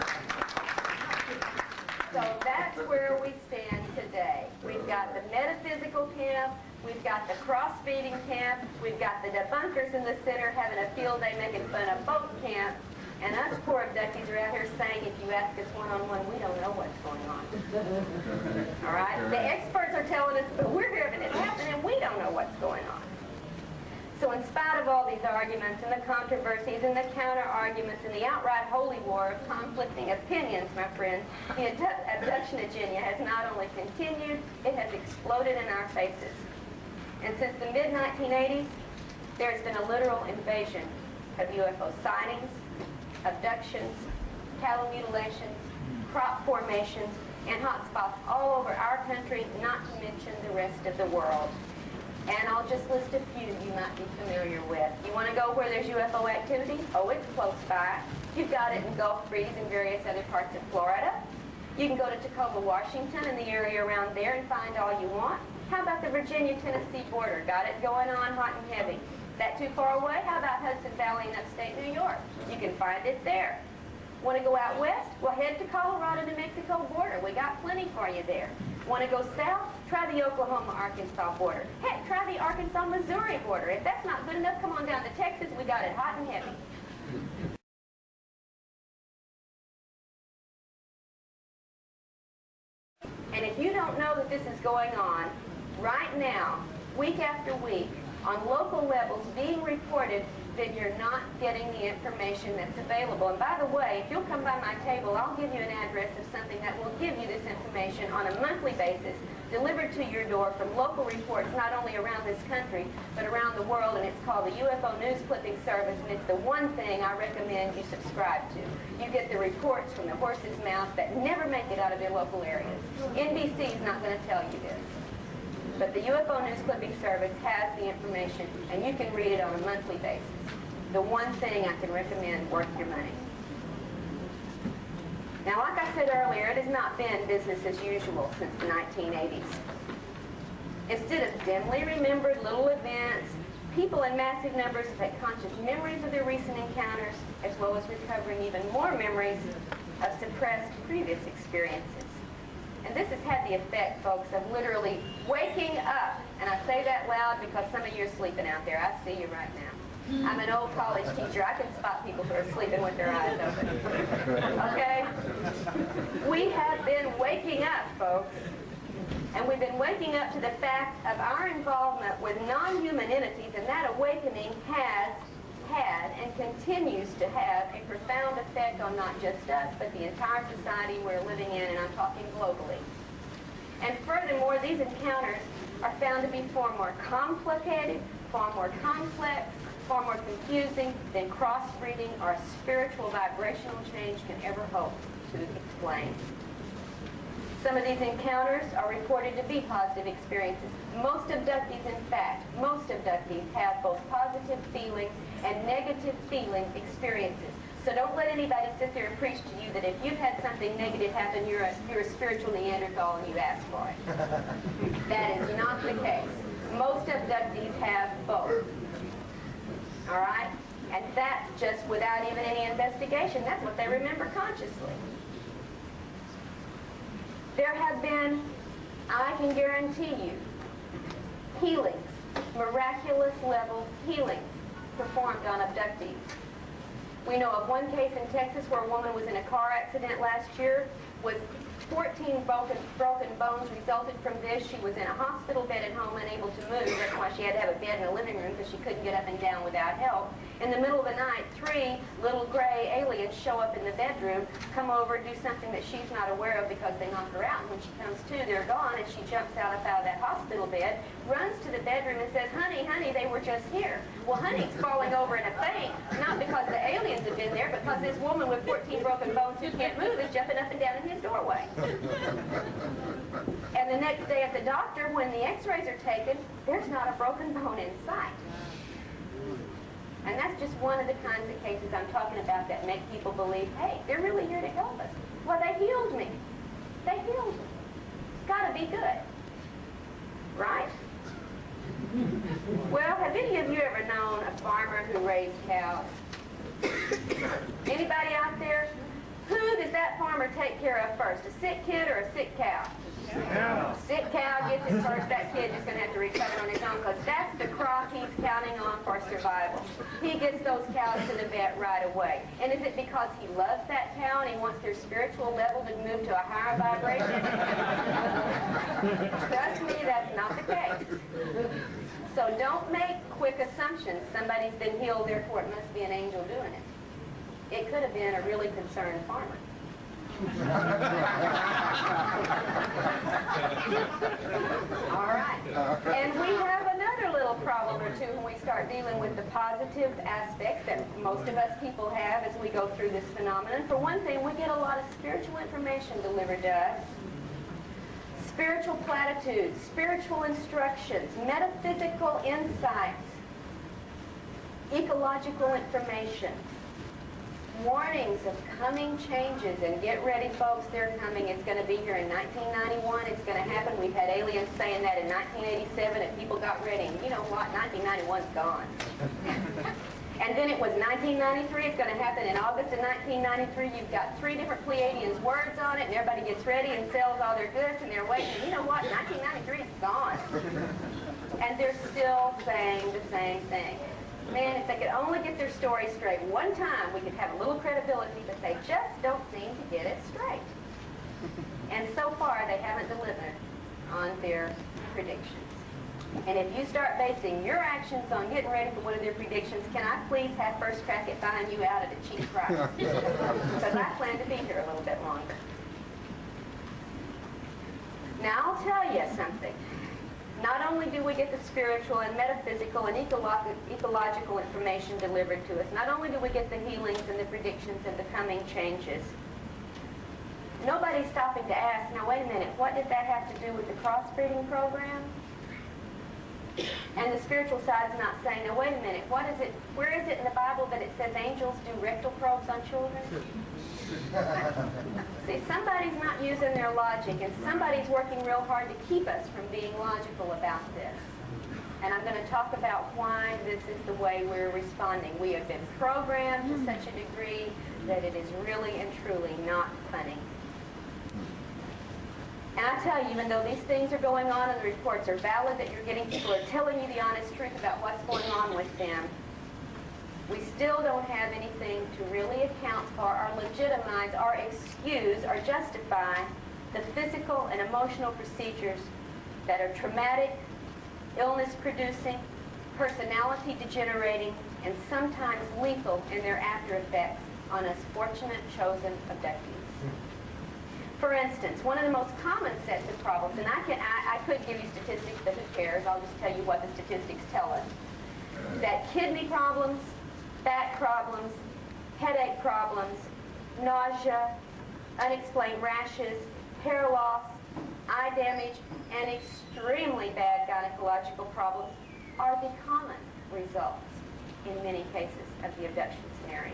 So that's where we stand today. We've got the metaphysical camp, we've got the cross-feeding camp, we've got the debunkers in the center having a field day making fun of both camps, and us poor abductees are out here saying, if you ask us one-on-one, we don't know what's going on. All right? The experts are telling us, but we're having it happen, and we don't know what's going on. So in spite of all these arguments and the controversies and the counter-arguments and the outright holy war of conflicting opinions, my friends, the abduction agenda has not only continued, it has exploded in our faces. And since the mid-1980s, there's been a literal invasion of UFO sightings, abductions, cattle mutilations, crop formations, and hotspots all over our country, not to mention the rest of the world. And I'll just list a few you might be familiar with. You want to go where there's UFO activity? Oh, it's close by. You've got it in Gulf Breeze and various other parts of Florida. You can go to Tacoma, Washington, and the area around there and find all you want. How about the Virginia-Tennessee border? Got it going on hot and heavy. That too far away? How about Hudson Valley and upstate New York? You can find it there. Want to go out west? Well, head to Colorado-New Mexico border. We got plenty for you there. Want to go south? Try the Oklahoma-Arkansas border. Heck, try the Arkansas-Missouri border. If that's not good enough, come on down to Texas. We got it hot and heavy. And if you don't know that this is going on right now, week after week, on local levels being reported, then you're not getting the information that's available. And by the way, if you'll come by my table, I'll give you an address of something that will give you this information on a monthly basis, delivered to your door from local reports not only around this country, but around the world, and it's called the UFO News Clipping Service, and it's the one thing I recommend you subscribe to. You get the reports from the horse's mouth that never make it out of their local areas. NBC is not going to tell you this. But the UFO News Clipping Service has the information, and you can read it on a monthly basis. The one thing I can recommend worth your money. Now, like I said earlier, it has not been business as usual since the 1980s. Instead of dimly remembered little events, people in massive numbers have had conscious memories of their recent encounters, as well as recovering even more memories of suppressed previous experiences. And this has had the effect, folks, of literally waking up. And I say that loud because some of you are sleeping out there. I see you right now. I'm an old college teacher. I can spot people who are sleeping with their eyes open. Okay? We have been waking up, folks. And we've been waking up to the fact of our involvement with non-human entities, and that awakening has had and continues to have a profound effect on not just us, but the entire society we're living in, and I'm talking globally. And furthermore, these encounters are found to be far more complicated, far more complex, far more confusing than crossbreeding or a spiritual vibrational change can ever hope to explain. Some of these encounters are reported to be positive experiences. Most abductees, in fact, most abductees have both positive feeling and negative feeling experiences. So don't let anybody sit there and preach to you that if you've had something negative happen, you're a spiritual Neanderthal and you asked for it. That is not the case. Most abductees have both. All right? And that's just without even any investigation. That's what they remember consciously. There have been, I can guarantee you, healings, miraculous level healings performed on abductees. We know of one case in Texas where a woman was in a car accident last year, was 14 broken bones resulted from this. She was in a hospital bed at home, unable to move. That's why she had to have a bed in the living room, because she couldn't get up and down without help. In the middle of the night, 3 little gray aliens show up in the bedroom, come over, do something that she's not aware of because they knock her out. And when she comes to, they're gone, and she jumps out of that hospital bed, runs to the bedroom and says, honey, they were just here. Well, honey's falling over in a faint, not because the aliens have been there, but because this woman with 14 broken bones who can't move is jumping up and down in his doorway. And the next day at the doctor, when the x-rays are taken, there's not a broken bone in sight. And that's just one of the kinds of cases I'm talking about that make people believe, hey, they're really here to help us. Well, they healed me. They healed me. It's got to be good. Right? Well, have any of you ever known a farmer who raised cows? Anybody out there? Who does that farmer take care of first, a sick kid or a sick cow? Yeah. Sick cow gets it first. That kid is going to have to recover on his own, because that's the crop he's counting on for survival. He gets those cows to the vet right away. And is it because he loves that cow and he wants their spiritual level to move to a higher vibration? Trust me, that's not the case. So don't make quick assumptions. Somebody's been healed, therefore it must be an angel doing it. It could have been a really concerned farmer. All right. And we have another little problem or two when we start dealing with the positive aspects that most of us people have as we go through this phenomenon. For one thing, we get a lot of spiritual information delivered to us. Spiritual platitudes, spiritual instructions, metaphysical insights, ecological information, warnings of coming changes. And get ready, folks, they're coming. It's going to be here in 1991. It's going to happen. We've had aliens saying that in 1987, and people got ready. And you know what? 1991's gone. And then it was 1993. It's going to happen in August of 1993. You've got 3 different Pleiadians' words on it, and everybody gets ready and sells all their goods, and they're waiting. And you know what? 1993 is gone. And they're still saying the same thing. Man, if they could only get their story straight one time, we could have a little credibility, but they just don't seem to get it straight. And so far, they haven't delivered on their predictions. And if you start basing your actions on getting ready for one of their predictions, can I please have first crack at buying you out at a cheap price? Because I plan to be here a little bit longer. Now, I'll tell you something. Not only do we get the spiritual and metaphysical and ecological information delivered to us, not only do we get the healings and the predictions and the coming changes, nobody's stopping to ask, now wait a minute, what did that have to do with the crossbreeding program? And the spiritual side's not saying, now wait a minute, what is it, where is it in the Bible that it says angels do rectal probes on children? See, somebody's not using their logic, and somebody's working real hard to keep us from being logical about this. And I'm going to talk about why this is the way we're responding. We have been programmed to such a degree that it is really and truly not funny. And I tell you, even though these things are going on and the reports are valid, that you're getting people who are telling you the honest truth about what's going on with them, we still don't have anything to really account for or legitimize or excuse or justify the physical and emotional procedures that are traumatic, illness-producing, personality-degenerating, and sometimes lethal in their after effects on us fortunate chosen abductees. For instance, one of the most common sets of problems, and I could give you statistics, but who cares? I'll just tell you what the statistics tell us. That kidney problems, back problems, headache problems, nausea, unexplained rashes, hair loss, eye damage, and extremely bad gynecological problems are the common results in many cases of the abduction scenario.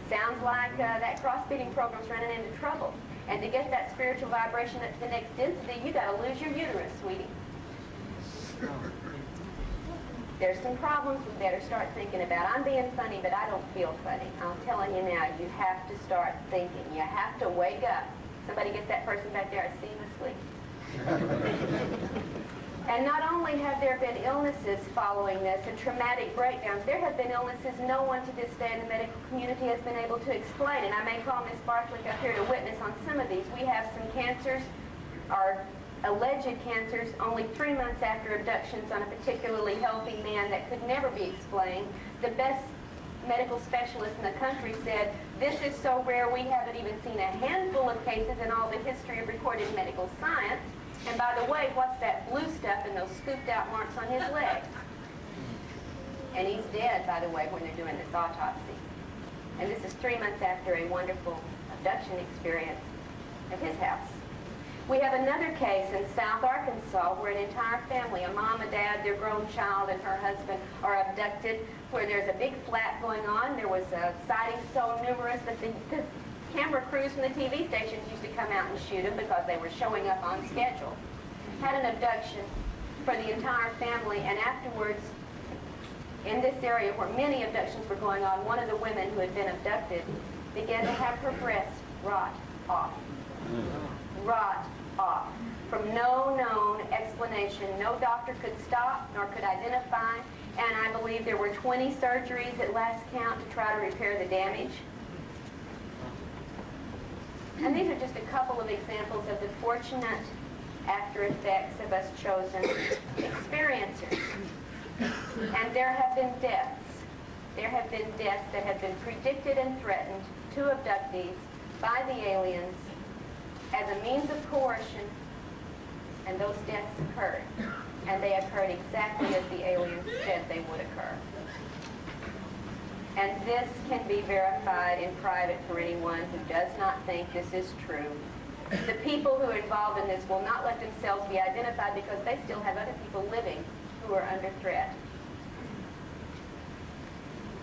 Sounds like that cross-feeding program's running into trouble. And to get that spiritual vibration up to the next density, you got to lose your uterus, sweetie. There's some problems we better start thinking about. I'm being funny, but I don't feel funny. I'm telling you now, you have to start thinking. You have to wake up. Somebody get that person back there. I see him asleep. And not only have there been illnesses following this and traumatic breakdowns, there have been illnesses no one to this day in the medical community has been able to explain. And I may call Miss Barkley up here to witness on some of these. We have some cancers, or alleged cancers, only 3 months after abductions on a particularly healthy man that could never be explained. The best medical specialist in the country said, this is so rare we haven't even seen a handful of cases in all the history of recorded medical science. And by the way, what's that blue stuff and those scooped out marks on his legs? And he's dead, by the way, when they're doing this autopsy. And this is 3 months after a wonderful abduction experience at his house. We have another case in South Arkansas where an entire family, a mom, a dad, their grown child, and her husband are abducted, where there's a big flat going on. There was sightings so numerous that the camera crews from the TV stations used to come out and shoot them because they were showing up on schedule. Had an abduction for the entire family, and afterwards, in this area where many abductions were going on, one of the women who had been abducted began to have her breasts rot off. Rot off. From no known explanation. No doctor could stop nor could identify, and I believe there were 20 surgeries at last count to try to repair the damage. And these are just a couple of examples of the fortunate after effects of us chosen experiencers. And there have been deaths. There have been deaths that have been predicted and threatened to abductees by the aliens as a means of coercion, and those deaths occurred. And they occurred exactly as the aliens said they would occur. And this can be verified in private for anyone who does not think this is true. The people who are involved in this will not let themselves be identified because they still have other people living who are under threat.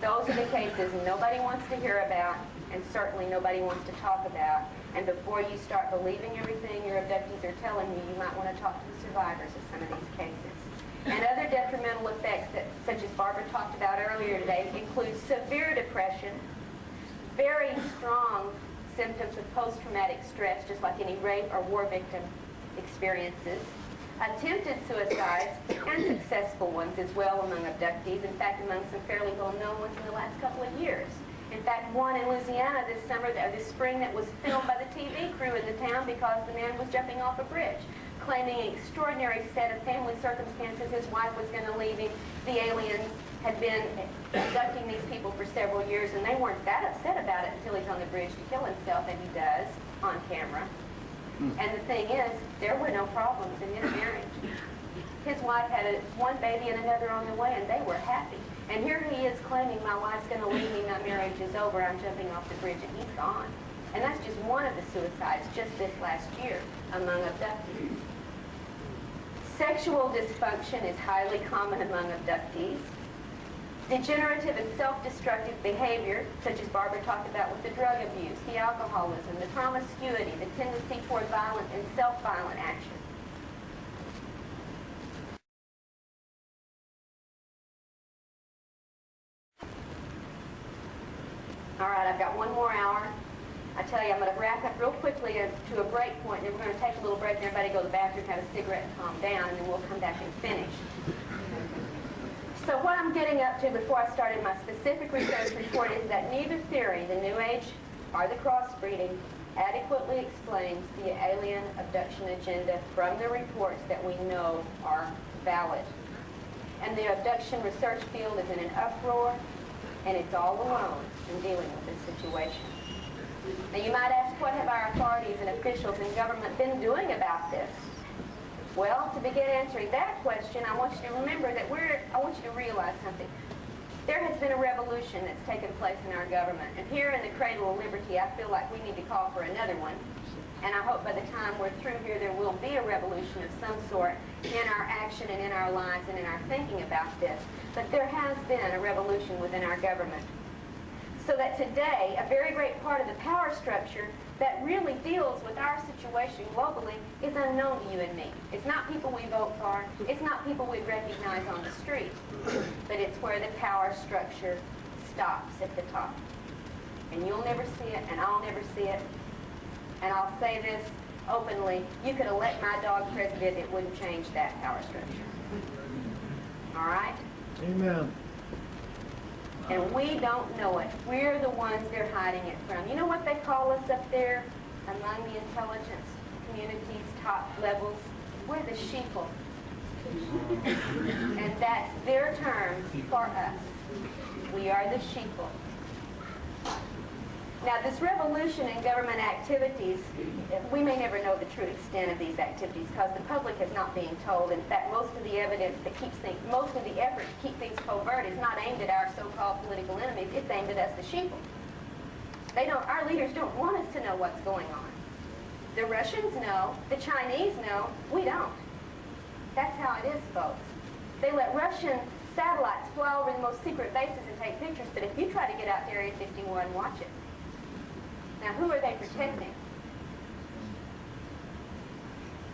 Those are the cases nobody wants to hear about, and certainly nobody wants to talk about. And before you start believing everything your abductees are telling you, you might want to talk to the survivors of some of these cases. And other detrimental effects, such as Barbara talked about earlier today, include severe depression, very strong symptoms of post-traumatic stress, just like any rape or war victim experiences, attempted suicides, and successful ones as well among abductees. In fact, among some fairly well-known ones in the last couple of years. In fact, one in Louisiana this spring that was filmed by the TV crew in the town because the man was jumping off a bridge, claiming an extraordinary set of family circumstances. His wife was going to leave him. The aliens had been abducting these people for several years, and they weren't that upset about it until he's on the bridge to kill himself, and he does, on camera. And the thing is, there were no problems in his marriage. His wife had one baby and another on the way, and they were happy. And here he is claiming, my wife's going to leave me, my marriage is over, I'm jumping off the bridge, and he's gone. And that's just one of the suicides just this last year among abductees. Sexual dysfunction is highly common among abductees. Degenerative and self-destructive behavior, such as Barbara talked about with the drug abuse, the alcoholism, the promiscuity, the tendency toward violent and self-violent action. All right, I've got 1 more hour. I tell you, I'm going to wrap up real quickly to a break point, and then we're going to take a little break and everybody go to the bathroom, have a cigarette, and calm down, and then we'll come back and finish. So what I'm getting up to before I started my specific research report is that neither theory, the New Age or the crossbreeding, adequately explains the alien abduction agenda from the reports that we know are valid. And the abduction research field is in an uproar, and it's all alone in dealing with this situation. Now you might ask ask, what have our authorities and officials in government been doing about this? Well, to begin answering that question, I want you to remember that I want you to realize something. There has been a revolution that's taken place in our government. And here in the Cradle of Liberty, I feel like we need to call for another one. And I hope by the time we're through here, there will be a revolution of some sort in our action and in our lives and in our thinking about this. But there has been a revolution within our government. So that today, a very great part of the power structure that really deals with our situation globally is unknown to you and me. It's not people we vote for. It's not people we recognize on the street. But it's where the power structure stops at the top. And you'll never see it, and I'll never see it. And I'll say this openly, you could elect my dog president, it wouldn't change that power structure. All right? Amen. And we don't know it. We're the ones they're hiding it from. You know what they call us up there among the intelligence community's top levels? We're the sheeple. And that's their term for us. We are the sheeple. Now, this revolution in government activities, we may never know the true extent of these activities because the public is not being told. In fact, most of the evidence that keeps things, most of the effort to keep things covert is not aimed at our so-called political enemies. It's aimed at us, the sheeple. Our leaders don't want us to know what's going on. The Russians know. The Chinese know. We don't. That's how it is, folks. They let Russian satellites fly over the most secret bases and take pictures, but if you try to get out to Area 51, watch it. Now, who are they protecting?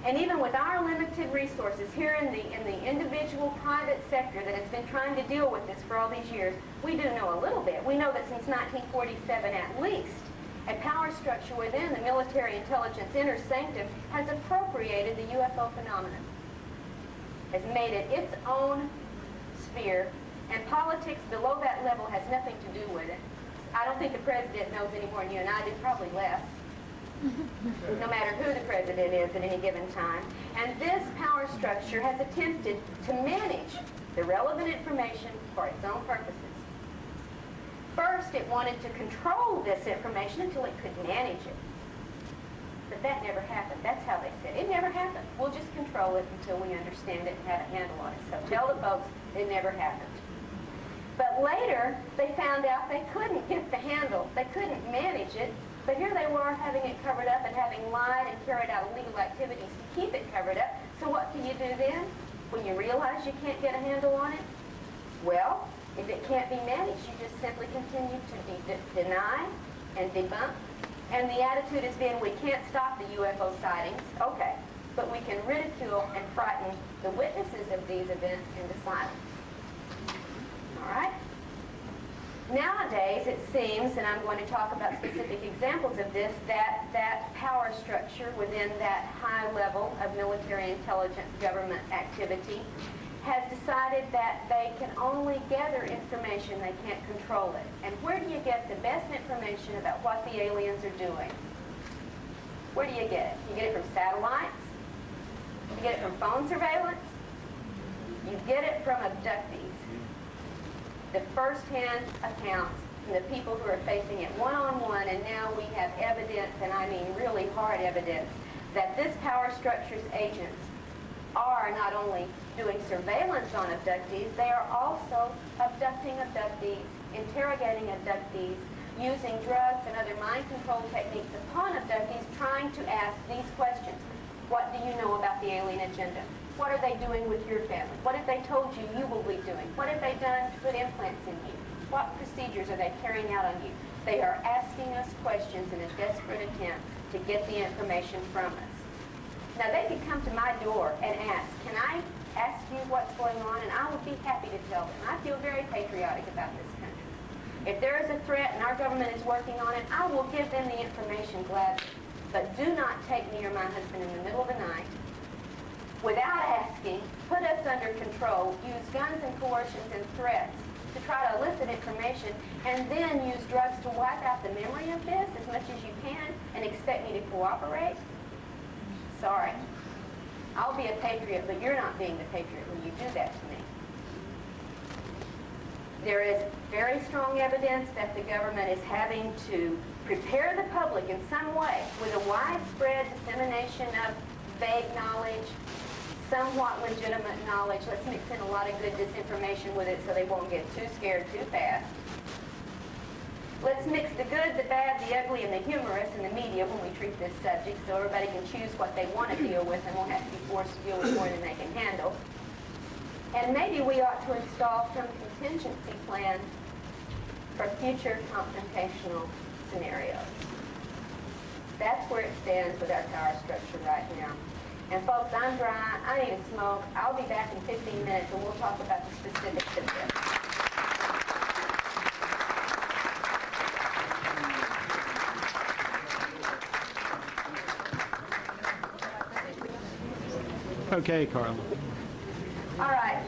And even with our limited resources here in the individual private sector that has been trying to deal with this for all these years, we do know a little bit. We know that since 1947 at least, a power structure within the military intelligence inner sanctum has appropriated the UFO phenomenon, has made it its own sphere, and politics below that level has nothing to do with it. I don't think the president knows any more than you and I do, probably less, no matter who the president is at any given time. And this power structure has attempted to manage the relevant information for its own purposes. First, it wanted to control this information until it could manage it. But that never happened. That's how they said it. It never happened. We'll just control it until we understand it and have a handle on it. So tell the folks it never happened. But later, they found out they couldn't get the handle. They couldn't manage it. But here they were having it covered up and having lied and carried out illegal activities to keep it covered up. So what do you do then when you realize you can't get a handle on it? Well, if it can't be managed, you just simply continue to deny and debunk. And the attitude has been, we can't stop the UFO sightings. Okay, but we can ridicule and frighten the witnesses of these events into silence. All right? Nowadays, it seems, and I'm going to talk about specific examples of this, that power structure within that high level of military intelligence government activity has decided that they can only gather information, they can't control it. And where do you get the best information about what the aliens are doing? Where do you get it? You get it from satellites? You get it from phone surveillance? You get it from abductees. The first-hand accounts from the people who are facing it one-on-one, and now we have evidence, and I mean really hard evidence, that this power structure's agents are not only doing surveillance on abductees, they are also abducting abductees, interrogating abductees, using drugs and other mind control techniques upon abductees, trying to ask these questions. What do you know about the alien agenda? What are they doing with your family? What have they told you you will be doing? What have they done to put implants in you? What procedures are they carrying out on you? They are asking us questions in a desperate attempt to get the information from us. Now, they could come to my door and ask, can I ask you what's going on? And I would be happy to tell them. I feel very patriotic about this country. If there is a threat and our government is working on it, I will give them the information gladly. But do not take me or my husband in the middle of the night without asking, put us under control, use guns and coercions and threats to try to elicit information, and then use drugs to wipe out the memory of this as much as you can and expect me to cooperate? Sorry. I'll be a patriot, but you're not being the patriot when you do that to me. There is very strong evidence that the government is having to prepare the public in some way with a widespread dissemination of vague knowledge, somewhat legitimate knowledge. Let's mix in a lot of good disinformation with it so they won't get too scared too fast. Let's mix the good, the bad, the ugly, and the humorous in the media when we treat this subject so everybody can choose what they want to deal with and won't have to be forced to deal with more than they can handle. And maybe we ought to install some contingency plan for future confrontational scenarios. That's where it stands with our power structure right now. And folks, I'm dry. I need a smoke. I'll be back in 15 minutes and we'll talk about the specifics of this. Okay, Karla. All right,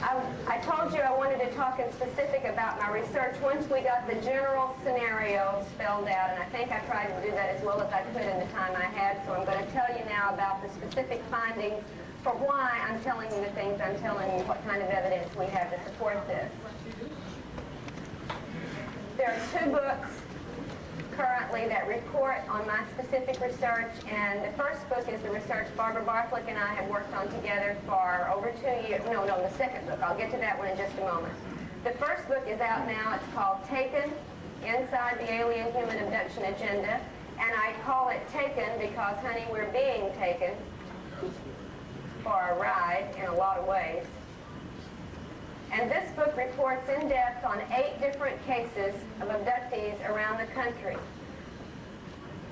I told you I wanted to talk in specific about my research once we got the general scenario spelled out, and I think I tried to do that as well as I could in the time I had, so I'm going to tell you now about the specific findings for why I'm telling you the things I'm telling you, what kind of evidence we have to support this. There are 2 books currently that report on my specific research, and the first book is the research Barbara Barthlick and I have worked on together for over 2 years. No, the second book. I'll get to that one in just a moment. The first book is out now. It's called Taken, Inside the Alien Human Abduction Agenda, and I call it Taken because, honey, we're being taken for a ride in a lot of ways. And this book reports in depth on 8 different cases of abductees around the country.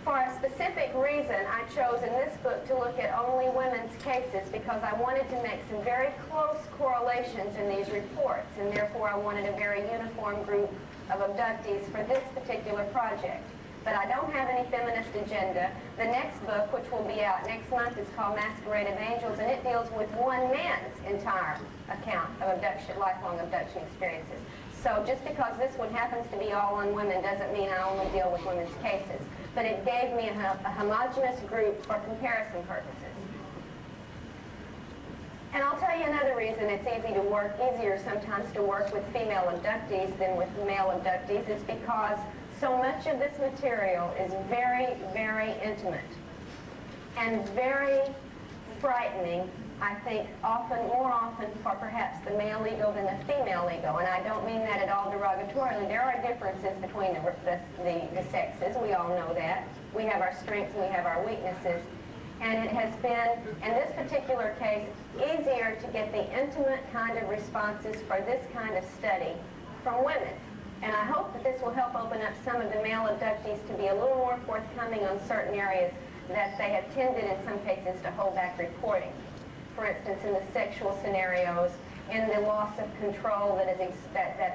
For a specific reason, I chose in this book to look at only women's cases because I wanted to make some very close correlations in these reports, and therefore I wanted a very uniform group of abductees for this particular project. But I don't have any feminist agenda. The next book, which will be out next month, is called Masquerade of Angels, and it deals with one man's entire account of abduction, lifelong abduction experiences. So just because this one happens to be all on women doesn't mean I only deal with women's cases. But it gave me a homogeneous group for comparison purposes. And I'll tell you another reason it's easier sometimes to work with female abductees than with male abductees is because so much of this material is very, very intimate and very frightening, I think, more often for perhaps the male ego than the female ego. And I don't mean that at all derogatorily. There are differences between the sexes. We all know that. We have our strengths and we have our weaknesses. And it has been, in this particular case, easier to get the intimate kind of responses for this kind of study from women. And I hope that this will help open up some of the male abductees to be a little more forthcoming on certain areas that they have tended in some cases to hold back reporting. For instance, in the sexual scenarios, in the loss of control that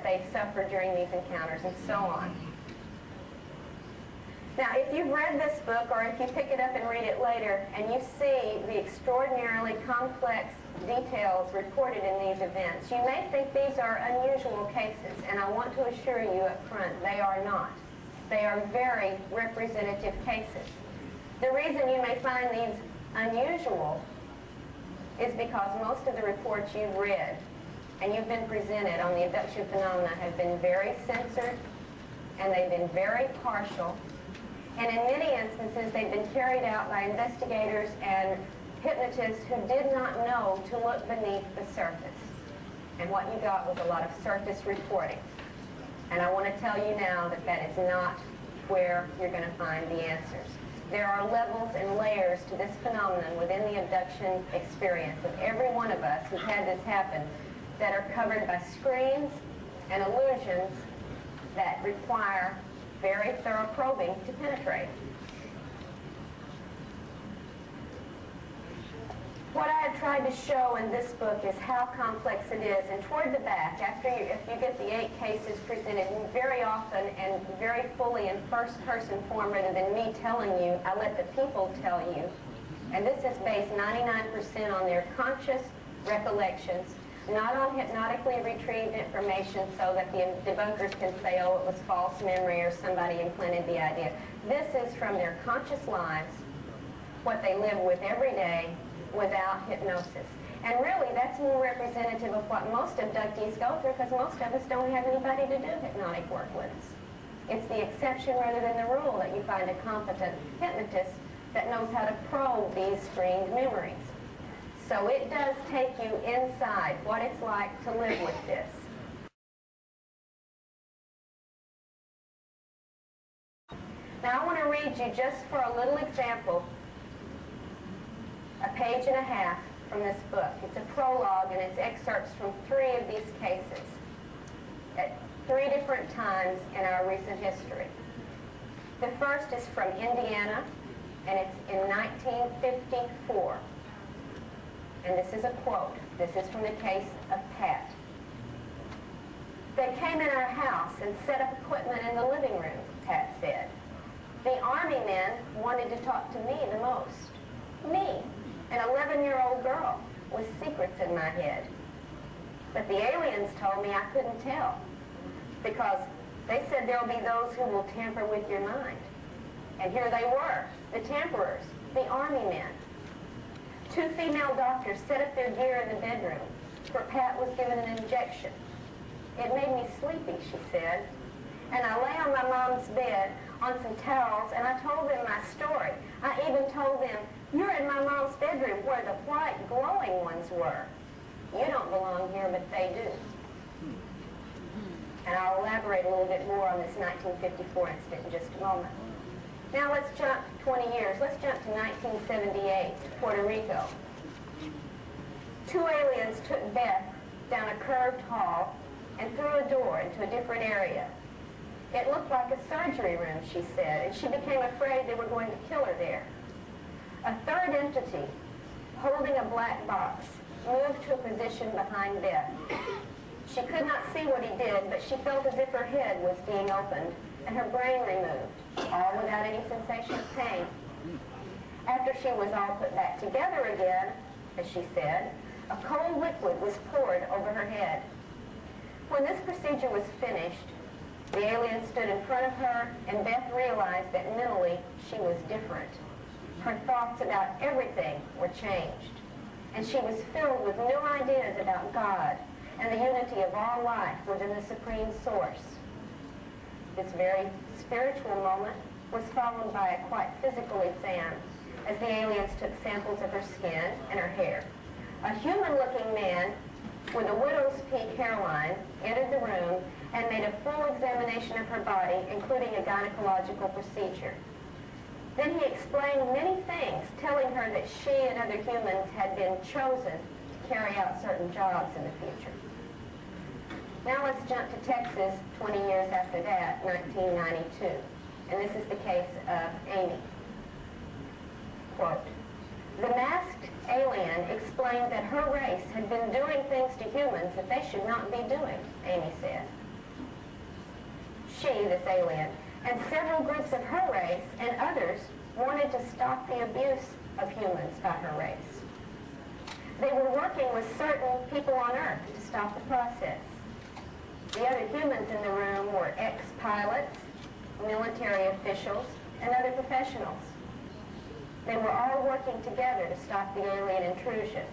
they suffer during these encounters, and so on. Now, if you've read this book, or if you pick it up and read it later, and you see the extraordinarily complex details reported in these events, you may think these are unusual cases, and I want to assure you up front, they are not. They are very representative cases. The reason you may find these unusual is because most of the reports you've read and you've been presented on the abduction phenomena have been very censored, and they've been very partial. And in many instances, they've been carried out by investigators and hypnotists who did not know to look beneath the surface. And what you got was a lot of surface reporting. And I want to tell you now that that is not where you're going to find the answers. There are levels and layers to this phenomenon within the abduction experience of every one of us who's had this happen that are covered by screens and illusions that require very thorough probing to penetrate. What I have tried to show in this book is how complex it is, and toward the back, if you get the 8 cases presented very often and very fully in first-person form rather than me telling you, I let the people tell you, and this is based 99% on their conscious recollections, not on hypnotically retrieved information so that the debunkers can say, oh, it was false memory or somebody implanted the idea. This is from their conscious lives, what they live with every day without hypnosis. And really, that's more representative of what most abductees go through, because most of us don't have anybody to do hypnotic work with us. It's the exception rather than the rule that you find a competent hypnotist that knows how to probe these screened memories. So it does take you inside what it's like to live with this. Now I want to read you, just for a little example, a page and a half from this book. It's a prologue, and it's excerpts from 3 of these cases at 3 different times in our recent history. The first is from Indiana, and it's in 1954. And this is a quote. This is from the case of Pat. They came in our house and set up equipment in the living room, Pat said. The Army men wanted to talk to me the most. Me, an 11-year-old girl with secrets in my head. But the aliens told me I couldn't tell, because they said there'll be those who will tamper with your mind. And here they were, the tamperers, the Army men. 2 female doctors set up their gear in the bedroom, where Pat was given an injection. It made me sleepy, she said. And I lay on my mom's bed on some towels, and I told them my story. I even told them, you're in my mom's bedroom where the white glowing ones were. You don't belong here, but they do. And I'll elaborate a little bit more on this 1954 incident in just a moment. Now let's jump 20 years. Let's jump to 1978, Puerto Rico. 2 aliens took Beth down a curved hall and through a door into a different area. It looked like a surgery room, she said, and she became afraid they were going to kill her there. A third entity, holding a black box, moved to a position behind Beth. She could not see what he did, but she felt as if her head was being opened and her brain removed, all without any sensation of pain. After she was all put back together again, as she said, a cold liquid was poured over her head. When this procedure was finished, the alien stood in front of her, and Beth realized that mentally she was different. Her thoughts about everything were changed, and she was filled with new ideas about God and the unity of all life within the Supreme Source. This very spiritual moment was followed by a quite physical exam, as the aliens took samples of her skin and her hair. A human-looking man with a widow's peak hairline entered the room and made a full examination of her body, including a gynecological procedure. Then he explained many things, telling her that she and other humans had been chosen to carry out certain jobs in the future. Now let's jump to Texas 20 years after that, 1992. And this is the case of Amy. Quote, the masked alien explained that her race had been doing things to humans that they should not be doing, Amy said. She, this alien, and several groups of her race and others wanted to stop the abuse of humans by her race. They were working with certain people on Earth to stop the process. The other humans in the room were ex-pilots, military officials, and other professionals. They were all working together to stop the alien intrusion.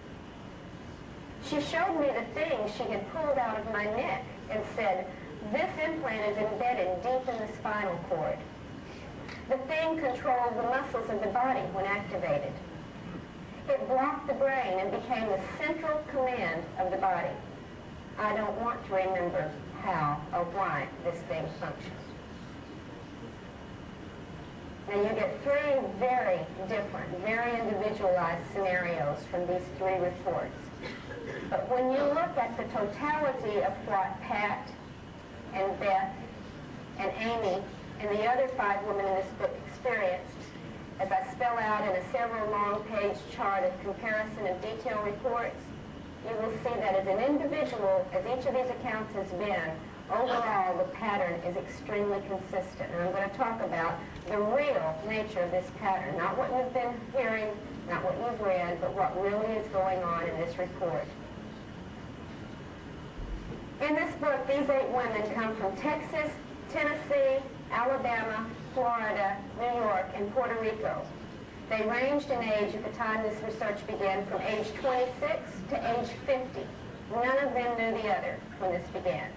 She showed me the thing she had pulled out of my neck and said, this implant is embedded deep in the spinal cord. The thing controlled the muscles of the body when activated. It blocked the brain and became the central command of the body. I don't want to remember how or why this thing functions. Now you get 3 very different, very individualized scenarios from these 3 reports. But when you look at the totality of what Pat and Beth and Amy and the other 5 women in this book experienced, as I spell out in a several long-page chart of comparison of detailed reports, you will see that as an individual, as each of these accounts has been, overall the pattern is extremely consistent. And I'm going to talk about the real nature of this pattern, not what you've been hearing, not what you've read, but what really is going on in this report. In this book, these 8 women come from Texas, Tennessee, Alabama, Florida, New York, and Puerto Rico. They ranged in age at the time this research began from age 26 to age 50. None of them knew the other when this began.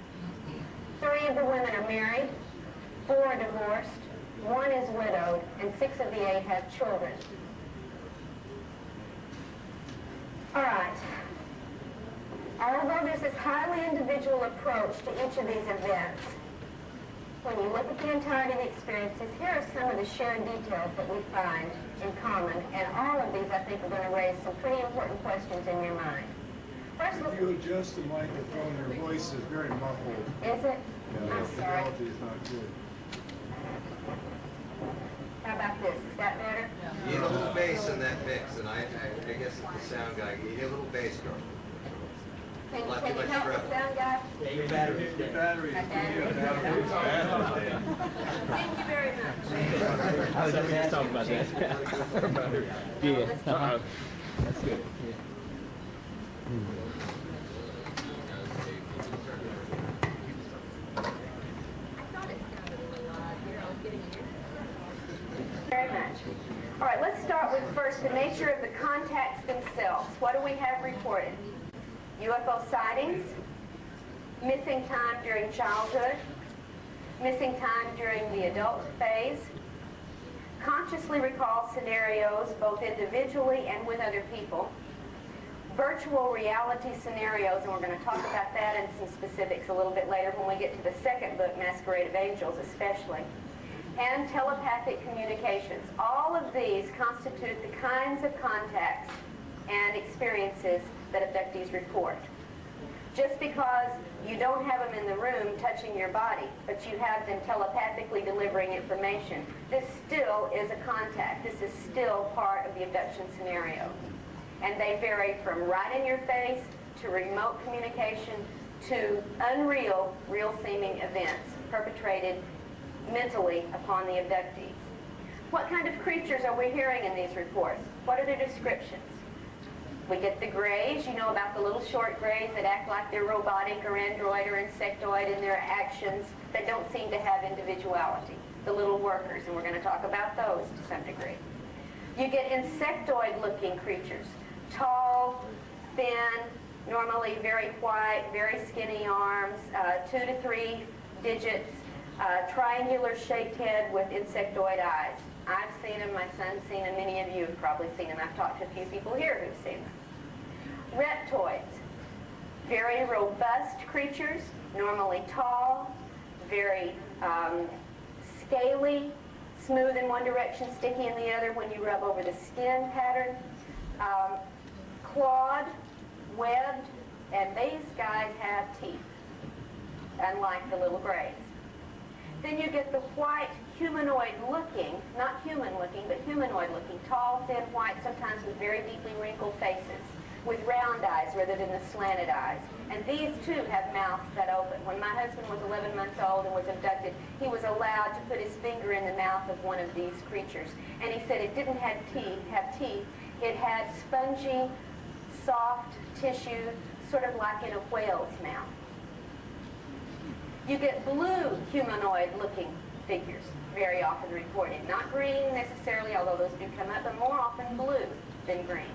3 of the women are married, 4 are divorced, 1 is widowed, and 6 of the 8 have children. All right. Although there's this highly individual approach to each of these events, when you look at the entirety of the experiences, here are some of the shared details that we find in common, and all of these, I think, are going to raise some pretty important questions in your mind. First, if you adjust the microphone, your voice is very muffled. Is it? Yeah, I'm the sorry. fidelity is not good. How about this? Is that better? You need a little bass in that mix, and I guess it's the sound guy. You need a little bass, girl. Can Not too you much help the treble. sound guy? Your battery is Thank you very much. I was just talking about that. Yeah. That's good. Very much. All right, let's start with first the nature of the contacts themselves. What do we have reported? UFO sightings, missing time during childhood, missing time during the adult phase, consciously recall scenarios both individually and with other people, virtual reality scenarios, and we're going to talk about that and some specifics a little bit later when we get to the second book, Masquerade of Angels especially, and telepathic communications. All of these constitute the kinds of contacts and experiences that abductees report. Just because you don't have them in the room touching your body, but you have them telepathically delivering information, this still is a contact. This is still part of the abduction scenario. And they vary from right in your face to remote communication to unreal, real-seeming events perpetrated mentally upon the abductees. What kind of creatures are we hearing in these reports? What are their descriptions? We get the grays. You know about the little short grays that act like they're robotic or android or insectoid in their actions that don't seem to have individuality. The little workers, and we're going to talk about those to some degree. You get insectoid-looking creatures. Tall, thin, normally very white, very skinny arms, 2 to 3 digits, triangular shaped head with insectoid eyes. I've seen them, my son's seen them, many of you have probably seen them. I've talked to a few people here who've seen them. Reptoids, very robust creatures, normally tall, very scaly, smooth in one direction, sticky in the other when you rub over the skin pattern, clawed, webbed, and these guys have teeth, unlike the little grays. Then you get the white, humanoid-looking, not human-looking, but humanoid-looking, tall, thin, white, sometimes with very deeply wrinkled faces, with round eyes rather than the slanted eyes. And these, too, have mouths that open. When my husband was 11 months old and was abducted, he was allowed to put his finger in the mouth of one of these creatures. And he said it didn't have teeth. It had spongy, soft tissue, sort of like in a whale's mouth. You get blue humanoid-looking figures, very often reported. Not green necessarily, although those do come up, but more often blue than green.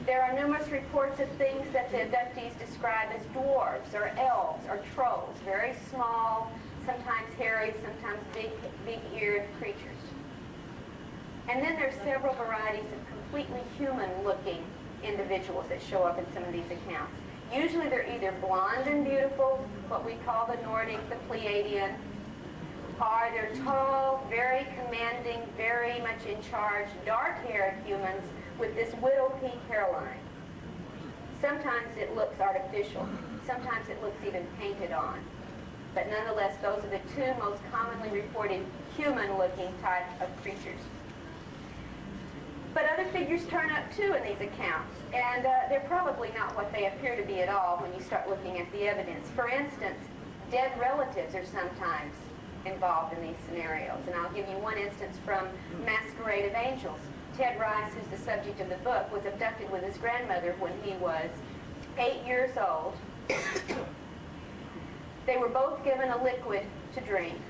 There are numerous reports of things that the abductees describe as dwarves or elves or trolls, very small, sometimes hairy, sometimes big-eared creatures. And then there's several varieties of completely human-looking individuals that show up in some of these accounts. Usually they're either blonde and beautiful, what we call the Nordic, the Pleiadian, or they're tall, very commanding, very much in charge, dark-haired humans with this widow peak hairline. Sometimes it looks artificial. Sometimes it looks even painted on. But nonetheless, those are the 2 most commonly reported human-looking type of creatures. But other figures turn up too in these accounts, and they're probably not what they appear to be at all when you start looking at the evidence. For instance, dead relatives are sometimes involved in these scenarios, and I'll give you one instance from Masquerade of Angels. Ted Rice, who's the subject of the book, was abducted with his grandmother when he was 8 years old. They were both given a liquid to drink.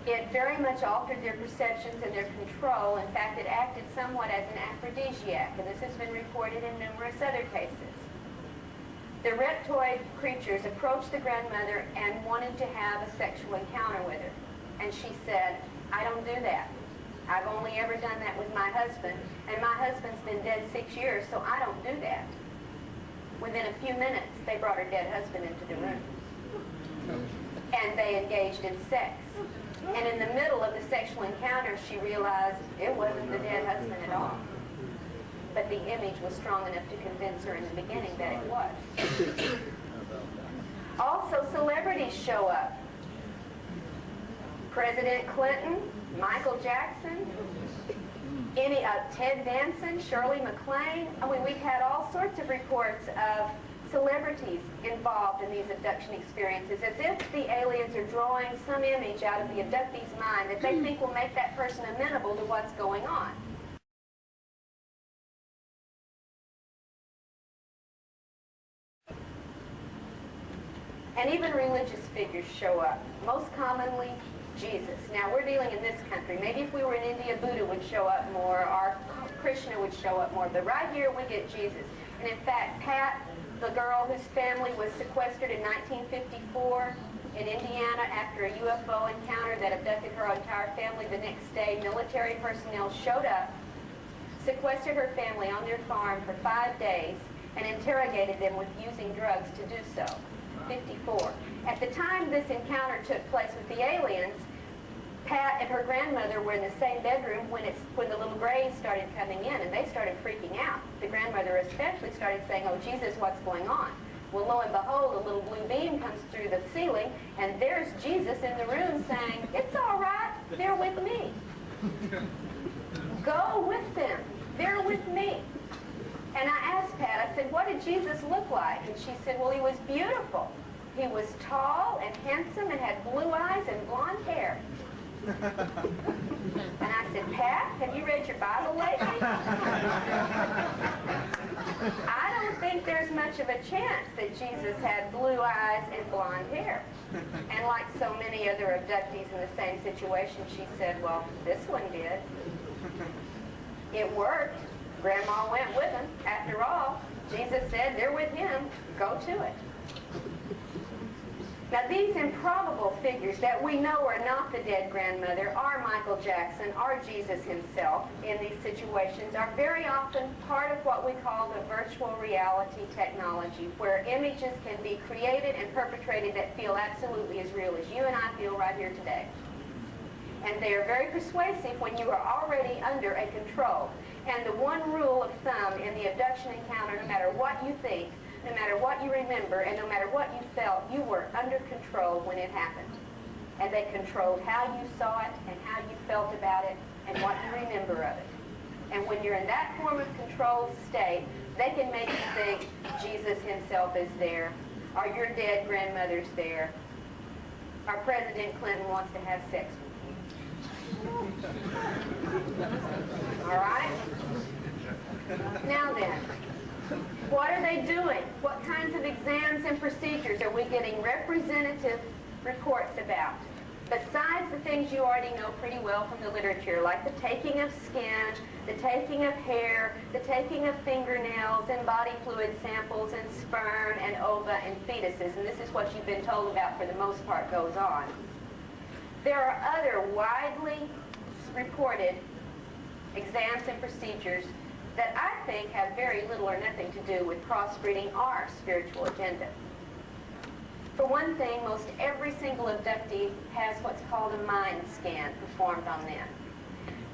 It very much altered their perceptions and their control. In fact, it acted somewhat as an aphrodisiac, and this has been reported in numerous other cases. The reptoid creatures approached the grandmother and wanted to have a sexual encounter with her. And she said, "I don't do that. I've only ever done that with my husband, and my husband's been dead 6 years, so I don't do that." Within a few minutes, they brought her dead husband into the room. And they engaged in sex. And in the middle of the sexual encounter, she realized it wasn't the dead husband at all. But the image was strong enough to convince her in the beginning that it was. Also, celebrities show up. President Clinton, Michael Jackson, Ted Danson, Shirley MacLaine. I mean, we've had all sorts of reports of celebrities involved in these abduction experiences, as if the aliens are drawing some image out of the abductee's mind that they think will make that person amenable to what's going on. And even religious figures show up, most commonly Jesus. Now, we're dealing in this country. Maybe if we were in India, Buddha would show up more, or Krishna would show up more, but right here we get Jesus. And in fact, Pat, the girl whose family was sequestered in 1954 in Indiana after a UFO encounter that abducted her entire family, the next day military personnel showed up, sequestered her family on their farm for 5 days, and interrogated them with using drugs to do so. 54. At the time this encounter took place with the aliens, Pat and her grandmother were in the same bedroom when the little grays started coming in, and they started freaking out. The grandmother especially started saying, "Oh, Jesus, what's going on?" Well, lo and behold, a little blue beam comes through the ceiling, and there's Jesus in the room saying, "It's all right, they're with me. Go with them, they're with me." And I asked Pat, I said, "What did Jesus look like?" And she said, "Well, he was beautiful. He was tall and handsome and had blue eyes and blonde hair." And I said, "Pat, have you read your Bible lately?" I don't think there's much of a chance that Jesus had blue eyes and blonde hair. And like so many other abductees in the same situation, she said, "Well, this one did. It worked. Grandma went with him. After all, Jesus said they're with him. Go to it." Now, these improbable figures that we know are not the dead grandmother, are Michael Jackson, are Jesus himself in these situations, are very often part of what we call the virtual reality technology, where images can be created and perpetrated that feel absolutely as real as you and I feel right here today. And they are very persuasive when you are already under a control. And the one rule of thumb in the abduction encounter, no matter what you think, no matter what you remember, and no matter what you felt, you were under control when it happened. And they controlled how you saw it and how you felt about it and what you remember of it. And when you're in that form of controlled state, they can make you think Jesus himself is there, or your dead grandmother's there, or President Clinton wants to have sex with you. All right? Now then, what are they doing? What kinds of exams and procedures are we getting representative reports about? Besides the things you already know pretty well from the literature, like the taking of skin, the taking of hair, the taking of fingernails and body fluid samples and sperm and ova and fetuses, and this is what you've been told about for the most part goes on. There are other widely reported exams and procedures that I think have very little or nothing to do with crossbreeding our spiritual agenda. For one thing, most every single abductee has what's called a mind scan performed on them.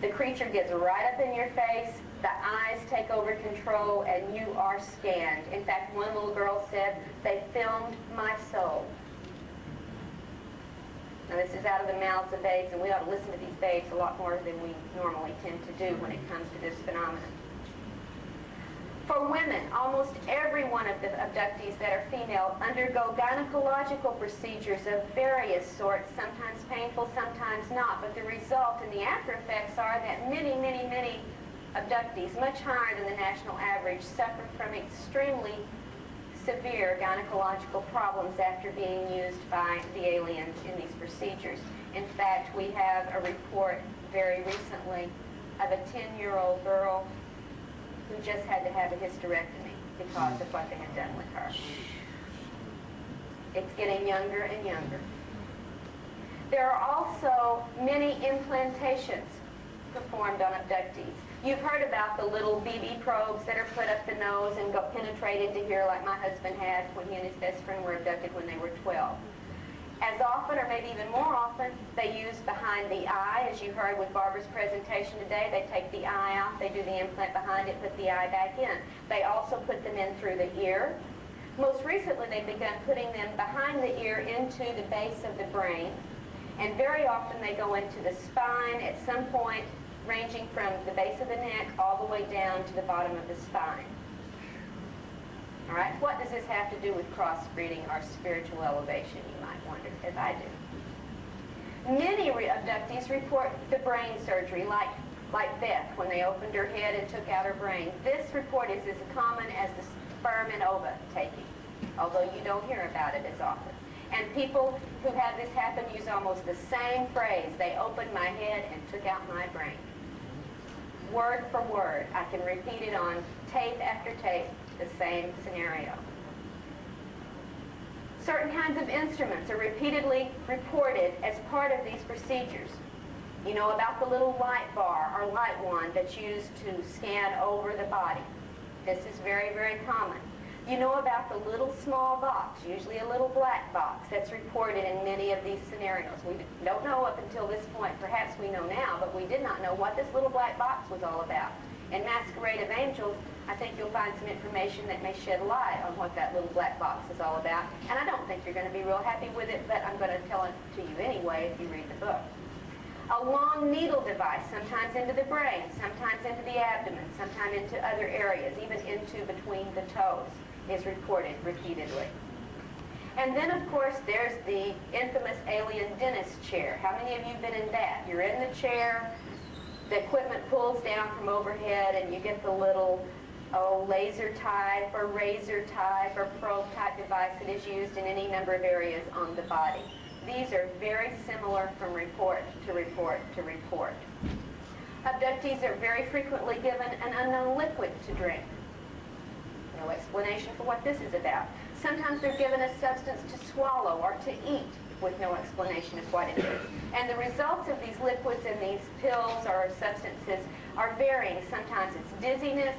The creature gets right up in your face, the eyes take over control, and you are scanned. In fact, one little girl said, "They filmed my soul." Now, this is out of the mouths of babes, and we ought to listen to these babes a lot more than we normally tend to do when it comes to this phenomenon. For women, almost every one of the abductees that are female undergo gynecological procedures of various sorts, sometimes painful, sometimes not. But the result and the after effects are that many, many, many abductees, much higher than the national average, suffer from extremely severe gynecological problems after being used by the aliens in these procedures. In fact, we have a report very recently of a 10-year-old girl who just had to have a hysterectomy because of what they had done with her. It's getting younger and younger. There are also many implantations performed on abductees. You've heard about the little BB probes that are put up the nose and go penetrate into here like my husband had when he and his best friend were abducted when they were 12. As often, or maybe even more often, they use behind the eye. As you heard with Barbara's presentation today, they take the eye out, they do the implant behind it, put the eye back in. They also put them in through the ear. Most recently, they've begun putting them behind the ear into the base of the brain. And very often they go into the spine at some point, ranging from the base of the neck all the way down to the bottom of the spine. All right, what does this have to do with crossbreeding or spiritual elevation, you might wonder, as I do. Many abductees report the brain surgery, like Beth, when they opened her head and took out her brain. This report is as common as the sperm and ova taking, although you don't hear about it as often. And people who have this happen use almost the same phrase. They opened my head and took out my brain. Word for word. I can repeat it on tape after tape, the same scenario. Certain kinds of instruments are repeatedly reported as part of these procedures. You know about the little light bar or light wand that's used to scan over the body. This is very, very common. You know about the little small box, usually a little black box, that's reported in many of these scenarios. We don't know up until this point, perhaps we know now, but we did not know what this little black box was all about. In Masquerade of Angels, I think you'll find some information that may shed light on what that little black box is all about. And I don't think you're going to be real happy with it, but I'm going to tell it to you anyway if you read the book. A long needle device, sometimes into the brain, sometimes into the abdomen, sometimes into other areas, even into between the toes, is reported repeatedly. And then, of course, there's the infamous alien dentist chair. How many of you have been in that? You're in the chair, the equipment pulls down from overhead, and you get the little, laser type or razor type or probe type device that is used in any number of areas on the body. These are very similar from report to report to report. Abductees are very frequently given an unknown liquid to drink. No explanation for what this is about. Sometimes they're given a substance to swallow or to eat with no explanation of what it is. And the results of these liquids and these pills or substances are varying. Sometimes it's dizziness,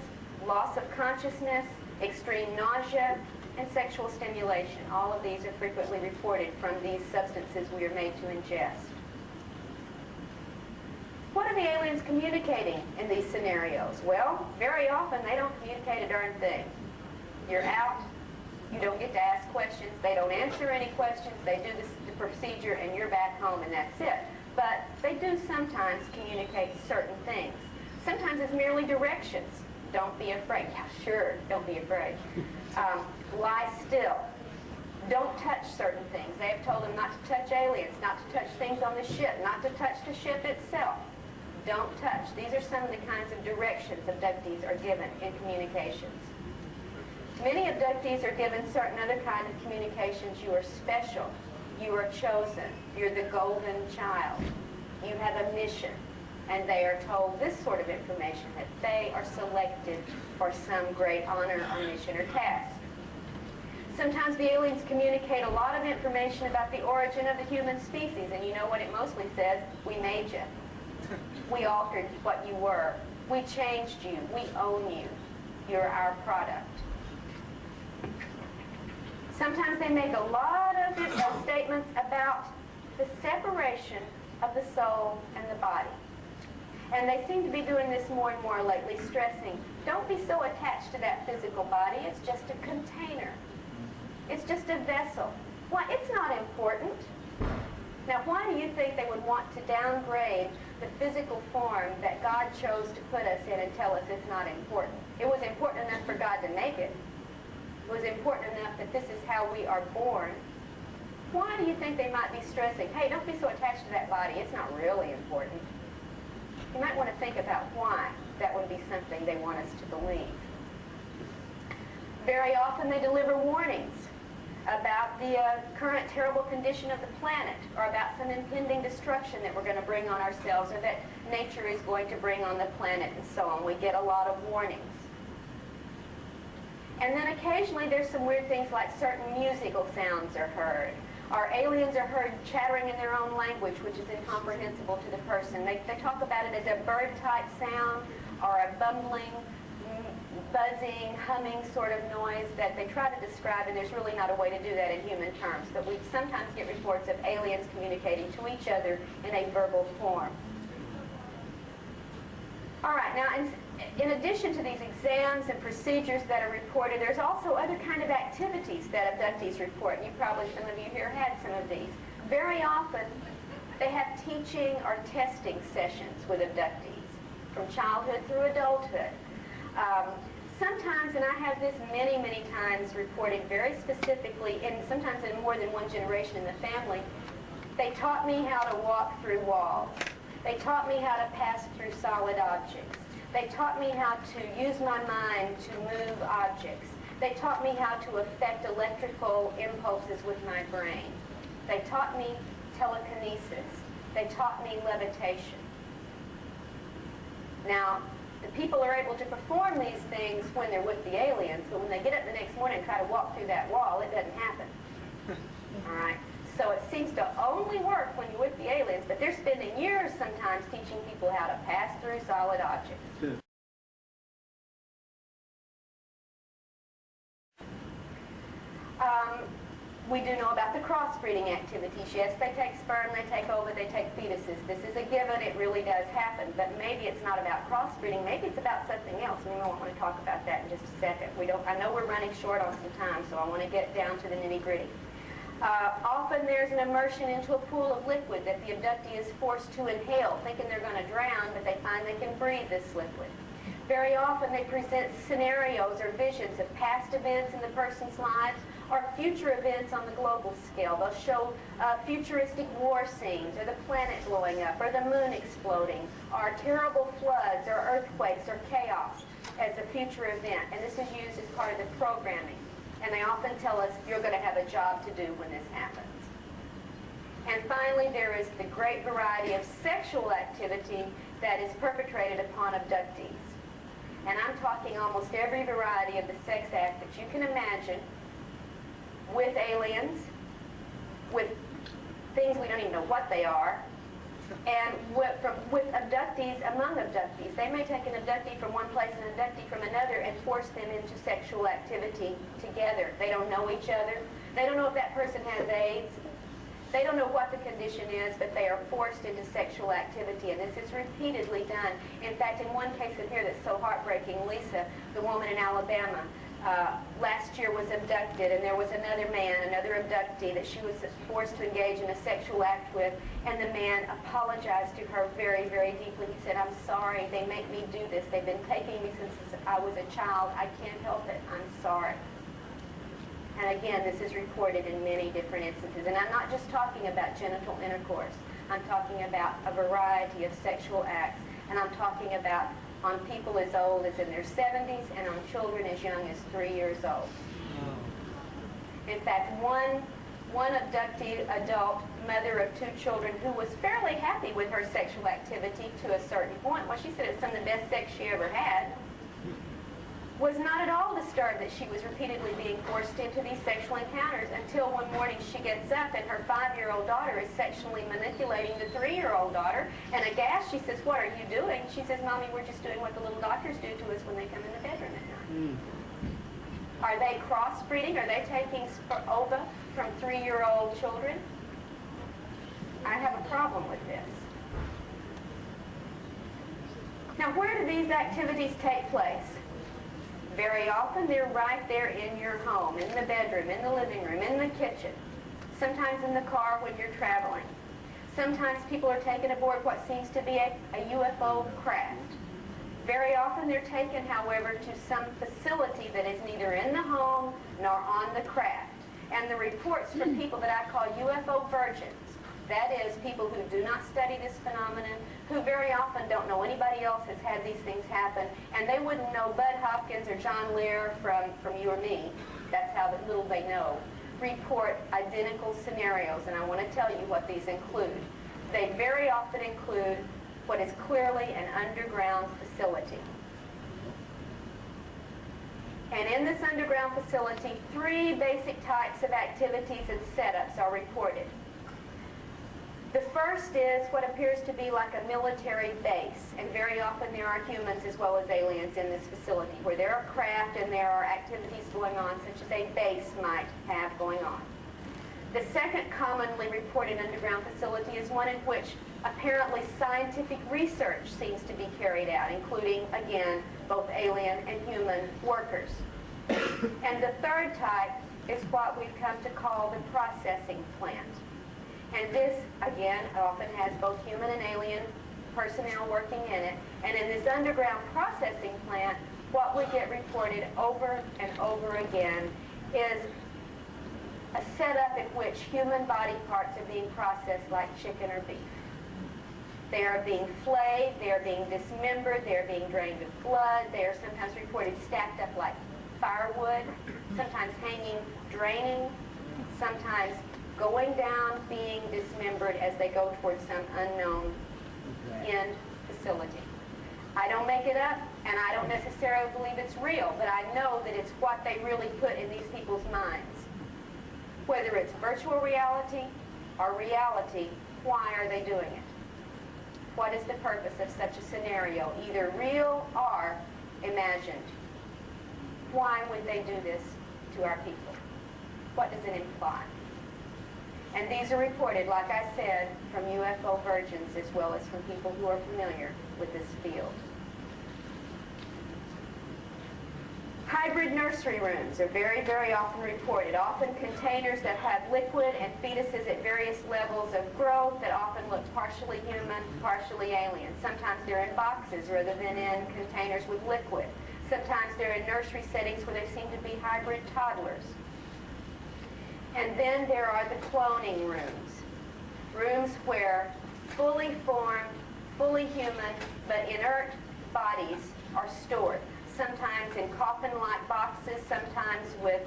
loss of consciousness, extreme nausea, and sexual stimulation. All of these are frequently reported from these substances we are made to ingest. What are the aliens communicating in these scenarios? Well, very often they don't communicate a darn thing. You're out, you don't get to ask questions, they don't answer any questions, they do the procedure and you're back home and that's it. But they do sometimes communicate certain things. Sometimes it's merely directions. Don't be afraid. Yeah, sure, don't be afraid. Lie still. Don't touch certain things. They have told them not to touch aliens, not to touch things on the ship, not to touch the ship itself. Don't touch. These are some of the kinds of directions abductees are given in communications. Many abductees are given certain other kind of communications. You are special. You are chosen. You're the golden child. You have a mission. And they are told this sort of information, that they are selected for some great honor or mission or task. Sometimes the aliens communicate a lot of information about the origin of the human species, and you know what it mostly says? We made you. We altered what you were. We changed you. We own you. You're our product. Sometimes they make a lot of statements about the separation of the soul and the body. And they seem to be doing this more and more lately, stressing, don't be so attached to that physical body. It's just a container. It's just a vessel. Why, it's not important. Now, why do you think they would want to downgrade the physical form that God chose to put us in and tell us it's not important? It was important enough for God to make it. It was important enough that this is how we are born. Why do you think they might be stressing, hey, don't be so attached to that body. It's not really important. You might want to think about why that would be something they want us to believe. Very often they deliver warnings about the current terrible condition of the planet, or about some impending destruction that we're going to bring on ourselves, or that nature is going to bring on the planet, and so on. We get a lot of warnings. And then occasionally there's some weird things like certain musical sounds are heard, or aliens are heard chattering in their own language, which is incomprehensible to the person. They talk about it as a bird-type sound, or a bumbling, buzzing, humming sort of noise that they try to describe, and there's really not a way to do that in human terms. But we sometimes get reports of aliens communicating to each other in a verbal form. All right, now in addition to these exams and procedures that are reported, there's also other kind of activities that abductees report. And you probably, some of you here had some of these. Very often, they have teaching or testing sessions with abductees, from childhood through adulthood. Sometimes, and I have this many, many times reported very specifically, and sometimes in more than one generation in the family, they taught me how to walk through walls. They taught me how to pass through solid objects. They taught me how to use my mind to move objects. They taught me how to affect electrical impulses with my brain. They taught me telekinesis. They taught me levitation. Now, the people are able to perform these things when they're with the aliens, but when they get up the next morning and try to walk through that wall, it doesn't happen. All right? So it seems to only work when you're with the aliens, but they're spending years sometimes teaching people how to pass through solid objects. We do know about the crossbreeding activities. Yes, they take sperm, they take ova, they take fetuses. This is a given. It really does happen. But maybe it's not about crossbreeding. Maybe it's about something else. We won't want to talk about that in just a second. I know we're running short on some time, so I want to get down to the nitty-gritty. Often there's an immersion into a pool of liquid that the abductee is forced to inhale, thinking they're going to drown, but they find they can breathe this liquid. Very often they present scenarios or visions of past events in the person's lives or future events on the global scale. They'll show futuristic war scenes, or the planet blowing up, or the moon exploding, or terrible floods, or earthquakes, or chaos as a future event. And this is used as part of the programming. And they often tell us, you're going to have a job to do when this happens. And finally, there is the great variety of sexual activity that is perpetrated upon abductees. And I'm talking almost every variety of the sex act that you can imagine, with aliens, with things we don't even know what they are, and with abductees among abductees. They may take an abductee from one place and an abductee from another and force them into sexual activity together. They don't know each other. They don't know if that person has AIDS. They don't know what the condition is, but they are forced into sexual activity, and this is repeatedly done. In fact, in one case in here that's so heartbreaking, Lisa, the woman in Alabama, last year was abducted, and there was another man, another abductee, that she was forced to engage in a sexual act with, and the man apologized to her very, very deeply. He said, "I'm sorry, they make me do this. They've been taking me since I was a child. I can't help it. I'm sorry." And again, this is reported in many different instances. And I'm not just talking about genital intercourse. I'm talking about a variety of sexual acts. And I'm talking about on people as old as in their 70s and on children as young as 3 years old. In fact, one abductee adult mother of 2 children who was fairly happy with her sexual activity to a certain point, well, she said it was some of the best sex she ever had, was not at all disturbed that she was repeatedly being forced into these sexual encounters until one morning she gets up and her 5-year-old daughter is sexually manipulating the 3-year-old daughter, and aghast she says, "What are you doing?" She says, "Mommy, we're just doing what the little doctors do to us when they come in the bedroom at night." Are they crossbreeding? Are they taking ova from 3-year-old children? I have a problem with this. Now, where do these activities take place? Very often they're right there in your home, in the bedroom, in the living room, in the kitchen, sometimes in the car when you're traveling. Sometimes people are taken aboard what seems to be a UFO craft. Very often they're taken, however, to some facility that is neither in the home nor on the craft. And the reports from people that I call UFO virgins, that is, people who do not study this phenomenon, who who very often don't know anybody else has had these things happen, and they wouldn't know Bud Hopkins or John Lear from you or me. That's how little they know. Report identical scenarios, and I want to tell you what these include. They very often include what is clearly an underground facility. And in this underground facility, 3 basic types of activities and setups are reported. The first is what appears to be like a military base, and very often there are humans as well as aliens in this facility, where there are craft and there are activities going on, such as a base might have going on. The second commonly reported underground facility is one in which apparently scientific research seems to be carried out, including, again, both alien and human workers. And the third type is what we've come to call the processing plant. And this, again, often has both human and alien personnel working in it. And in this underground processing plant, what we get reported over and over again is a setup in which human body parts are being processed like chicken or beef. They are being flayed, they are being dismembered, they are being drained of blood, they are sometimes reported stacked up like firewood, sometimes hanging, draining, sometimes going down, being dismembered as they go towards some unknown end facility. I don't make it up, and I don't necessarily believe it's real, but I know that it's what they really put in these people's minds. Whether it's virtual reality or reality, why are they doing it? What is the purpose of such a scenario, either real or imagined? Why would they do this to our people? What does it imply? And these are reported, like I said, from UFO virgins as well as from people who are familiar with this field. Hybrid nursery rooms are very, very often reported, often containers that have liquid and fetuses at various levels of growth that often look partially human, partially alien. Sometimes they're in boxes rather than in containers with liquid. Sometimes they're in nursery settings where they seem to be hybrid toddlers. And then there are the cloning rooms. Rooms where fully formed, fully human, but inert bodies are stored. Sometimes in coffin-like boxes, sometimes with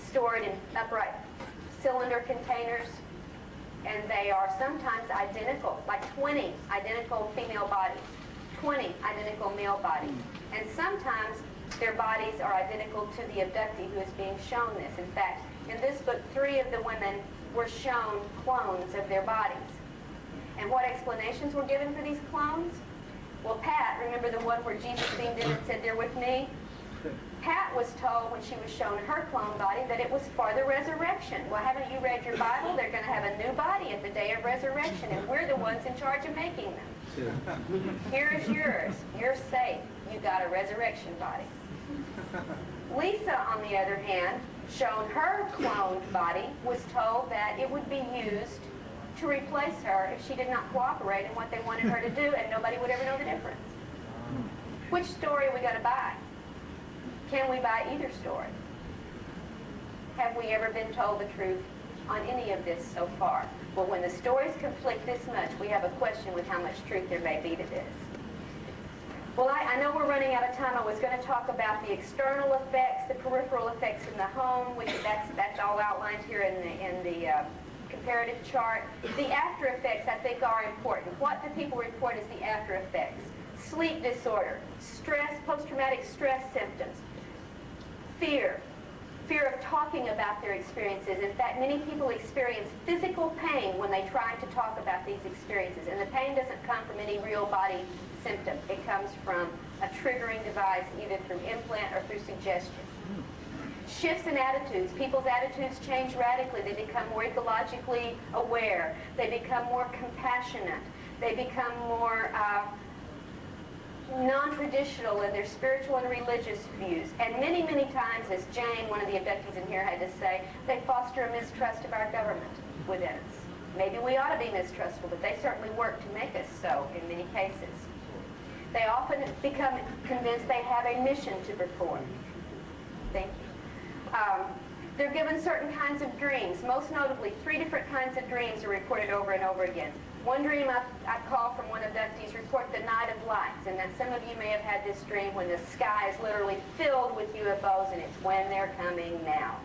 stored in upright cylinder containers. And they are sometimes identical, like 20 identical female bodies, 20 identical male bodies. And sometimes their bodies are identical to the abductee who is being shown this. In fact, in this book, 3 of the women were shown clones of their bodies. And what explanations were given for these clones? Well, Pat, remember the one where Jesus beamed in and said, "They're with me"? Pat was told when she was shown her clone body that it was for the resurrection. Well, haven't you read your Bible? They're going to have a new body at the day of resurrection, and we're the ones in charge of making them. Here is yours. You're safe. You got a resurrection body. Lisa, on the other hand, shown her cloned body, was told that it would be used to replace her if she did not cooperate in what they wanted her to do, and nobody would ever know the difference. Which story are we going to buy? Can we buy either story? Have we ever been told the truth on any of this so far? Well, when the stories conflict this much, we have a question with how much truth there may be to this. Well, I know we're running out of time. I was going to talk about the external effects, the peripheral effects in the home, which that's all outlined here in the comparative chart. The after effects, I think, are important. What do people report as the after effects? Sleep disorder, stress, post-traumatic stress symptoms, fear of talking about their experiences. In fact, many people experience physical pain when they try to talk about these experiences, and the pain doesn't come from any real body symptom. It comes from a triggering device, either through implant or through suggestion. Shifts in attitudes. People's attitudes change radically. They become more ecologically aware. They become more compassionate. They become more non-traditional in their spiritual and religious views. And many, many times, as Jane, one of the abductees in here, had to say, they foster a mistrust of our government within us. Maybe we ought to be mistrustful, but they certainly work to make us so in many cases. They often become convinced they have a mission to perform. Thank you. They're given certain kinds of dreams. Most notably, 3 different kinds of dreams are reported over and over again. One dream I call from one abductees report the night of lights, and that some of you may have had this dream when the sky is literally filled with UFOs, and it's when they're coming now.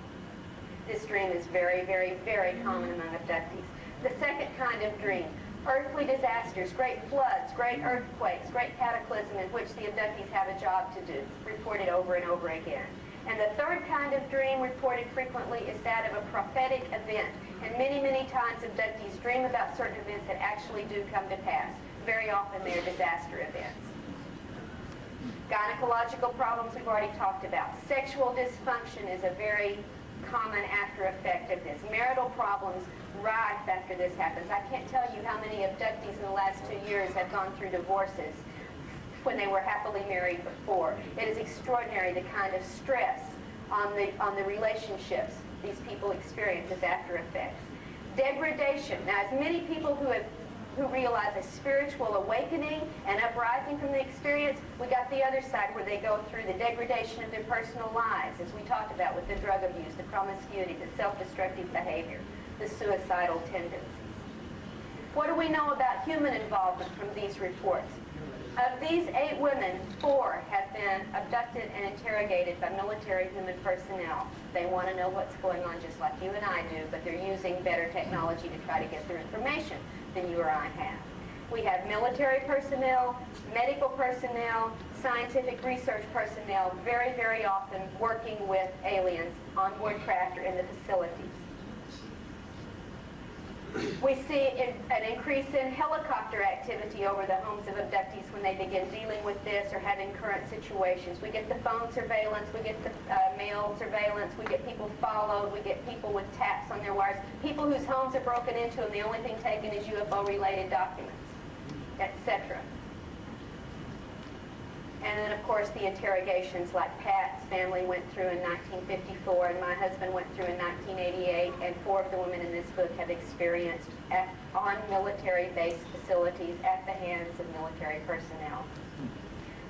This dream is very, very, very common among abductees. The second kind of dream, earthly disasters, great floods, great earthquakes, great cataclysm in which the abductees have a job to do, reported over and over again. And the third kind of dream reported frequently is that of a prophetic event. And many, many times abductees dream about certain events that actually do come to pass. Very often they're disaster events. Gynecological problems we've already talked about. Sexual dysfunction is a very common after effect of this. Marital problems rife after this happens. I can't tell you how many abductees in the last 2 years have gone through divorces when they were happily married before. It is extraordinary the kind of stress on the relationships these people experience as after effects. Degradation. Now, as many people who realize a spiritual awakening and uprising from the experience, we got the other side where they go through the degradation of their personal lives, as we talked about with the drug abuse, the promiscuity, the self-destructive behavior, the suicidal tendencies. What do we know about human involvement from these reports? Of these 8 women, 4 have been abducted and interrogated by military human personnel. They want to know what's going on just like you and I do, but they're using better technology to try to get their information than you or I have. We have military personnel, medical personnel, scientific research personnel, very, very often working with aliens on board craft or in the facilities. We see an increase in helicopter activity over the homes of abductees when they begin dealing with this or having current situations. We get the phone surveillance, we get the mail surveillance, we get people followed, we get people with taps on their wires, people whose homes are broken into and the only thing taken is UFO-related documents, etc. And then, of course, the interrogations like Pat's family went through in 1954 and my husband went through in 1988, and 4 of the women in this book have experienced on military-based facilities at the hands of military personnel.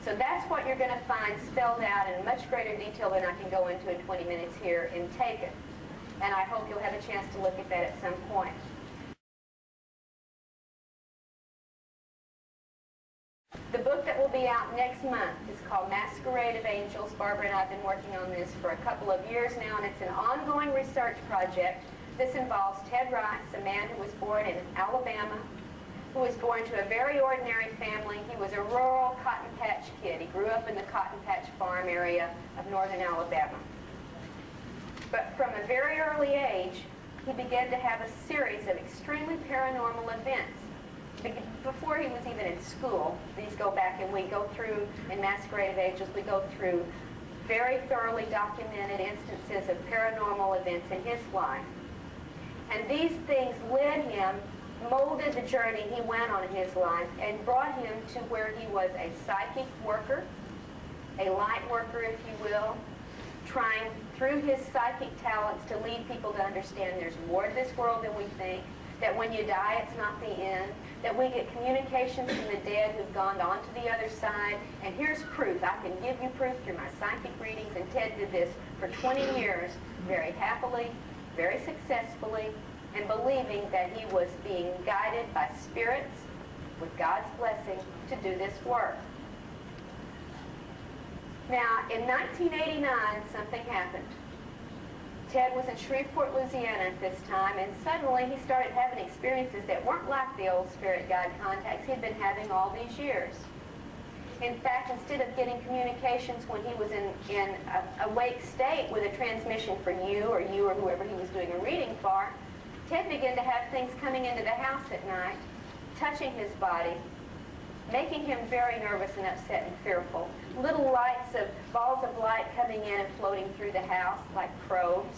So that's what you're going to find spelled out in much greater detail than I can go into in 20 minutes here in Taken. And I hope you'll have a chance to look at that at some point. The book that will be out next month is called Masquerade of Angels. Barbara and I have been working on this for a couple of years now, and it's an ongoing research project. This involves Ted Rice, a man who was born in Alabama, who was born to a very ordinary family. He was a rural cotton patch kid. He grew up in the cotton patch farm area of northern Alabama. But from a very early age, he began to have a series of extremely paranormal events. Before he was even in school, these go back, and we go through, in Masquerade of Angels, we go through very thoroughly documented instances of paranormal events in his life. And these things led him, molded the journey he went on in his life, and brought him to where he was a psychic worker, a light worker, if you will, trying through his psychic talents to lead people to understand there's more to this world than we think, that when you die, it's not the end, that we get communications from the dead who've gone on to the other side, and here's proof. I can give you proof through my psychic readings, and Ted did this for 20 years, very happily, very successfully, and believing that he was being guided by spirits, with God's blessing, to do this work. Now, in 1989, something happened. Ted was in Shreveport, Louisiana at this time, and suddenly he started having experiences that weren't like the old spirit guide contacts he'd been having all these years. In fact, instead of getting communications when he was in a awake state with a transmission for you or whoever he was doing a reading for, Ted began to have things coming into the house at night, touching his body, making him very nervous and upset and fearful. Little lights of balls of light coming in and floating through the house like probes.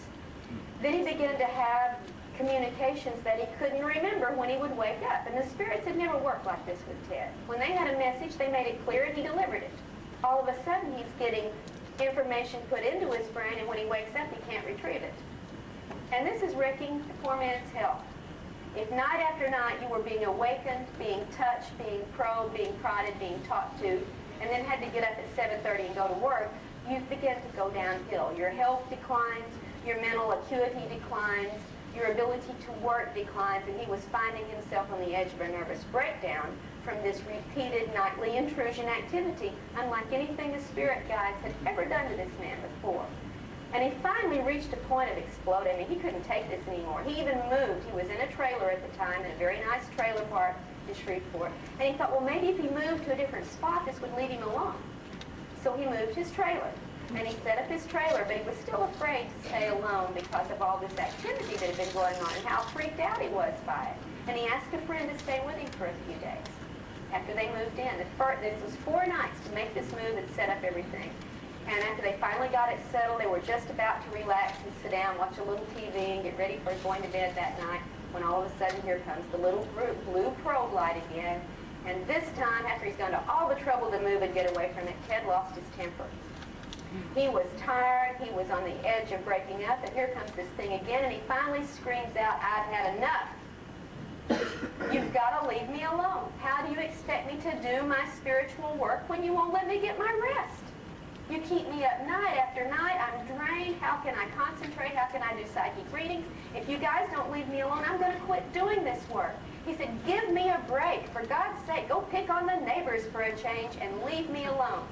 Then he began to have communications that he couldn't remember when he would wake up. And the spirits had never worked like this with Ted. When they had a message, they made it clear and he delivered it. All of a sudden, he's getting information put into his brain, and when he wakes up, he can't retrieve it. And this is wrecking the poor man's health. If night after night you were being awakened, being touched, being probed, being prodded, being talked to, and then had to get up at 7:30 and go to work, you begin to go downhill. Your health declines, your mental acuity declines, your ability to work declines, and he was finding himself on the edge of a nervous breakdown from this repeated nightly intrusion activity, unlike anything the spirit guides had ever done to this man before. And he finally reached a point of exploding. I mean, he couldn't take this anymore. He even moved. He was in a trailer at the time, in a very nice trailer park in Shreveport. And he thought, well, maybe if he moved to a different spot, this would leave him alone. So he moved his trailer. And he set up his trailer, but he was still afraid to stay alone because of all this activity that had been going on and how freaked out he was by it. And he asked a friend to stay with him for a few days after they moved in. This was 4 nights to make this move and set up everything. And after they finally got it settled, they were just about to relax and sit down, watch a little TV, and get ready for going to bed that night, when all of a sudden here comes the little blue probe light again. And this time, after he's gone to all the trouble to move and get away from it, Ted lost his temper. He was tired, he was on the edge of breaking up, and here comes this thing again, and he finally screams out, "I've had enough. You've got to leave me alone. How do you expect me to do my spiritual work when you won't let me get my rest? You keep me up night after night. I'm drained. How can I concentrate? How can I do psychic readings? If you guys don't leave me alone, I'm going to quit doing this work." He said, "Give me a break. For God's sake, go pick on the neighbors for a change and leave me alone."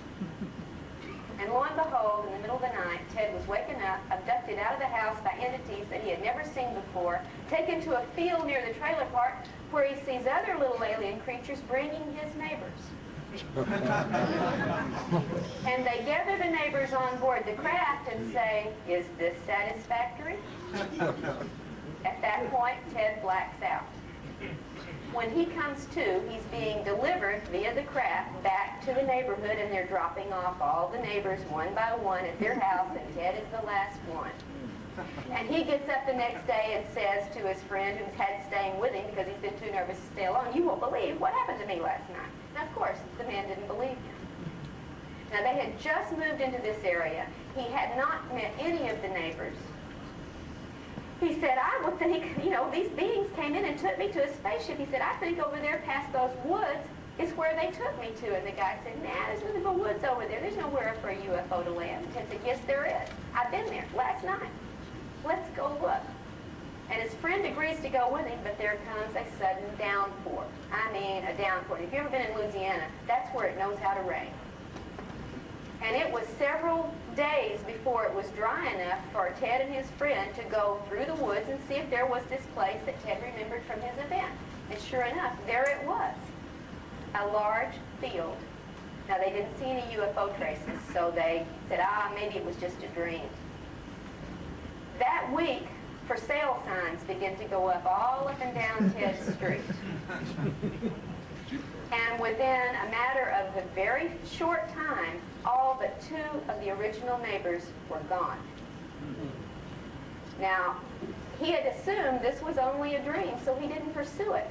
And lo and behold, in the middle of the night, Ted was waken up, abducted out of the house by entities that he had never seen before, taken to a field near the trailer park where he sees other little alien creatures bringing his neighbors. And they gather the neighbors on board the craft and say, "Is this satisfactory?" At that point, Ted blacks out. When he comes to, he's being delivered via the craft back to the neighborhood, and they're dropping off all the neighbors one by one at their house, and Ted is the last one. And he gets up the next day and says to his friend who's had staying with him because he's been too nervous to stay alone, "You won't believe what happened to me last night." Now, of course, the man didn't believe him. Now, they had just moved into this area. He had not met any of the neighbors. He said, "I would think, you know, these beings came in and took me to a spaceship." He said, "I think over there past those woods is where they took me to." And the guy said, "Nah, there's nothing but woods over there. There's nowhere for a UFO to land." And Ted said, "Yes, there is. I've been there last night. Let's go look." And his friend agrees to go with him, but there comes a sudden downpour. I mean, a downpour. If you've ever been in Louisiana, that's where it knows how to rain. And it was several days before it was dry enough for Ted and his friend to go through the woods and see if there was this place that Ted remembered from his event. And sure enough, there it was, a large field. Now, they didn't see any UFO traces, so they said, maybe it was just a dream. That week, for sale signs began to go up all up and down Ted's street. And within a matter of a very short time, all but 2 of the original neighbors were gone. Now, he had assumed this was only a dream, so he didn't pursue it.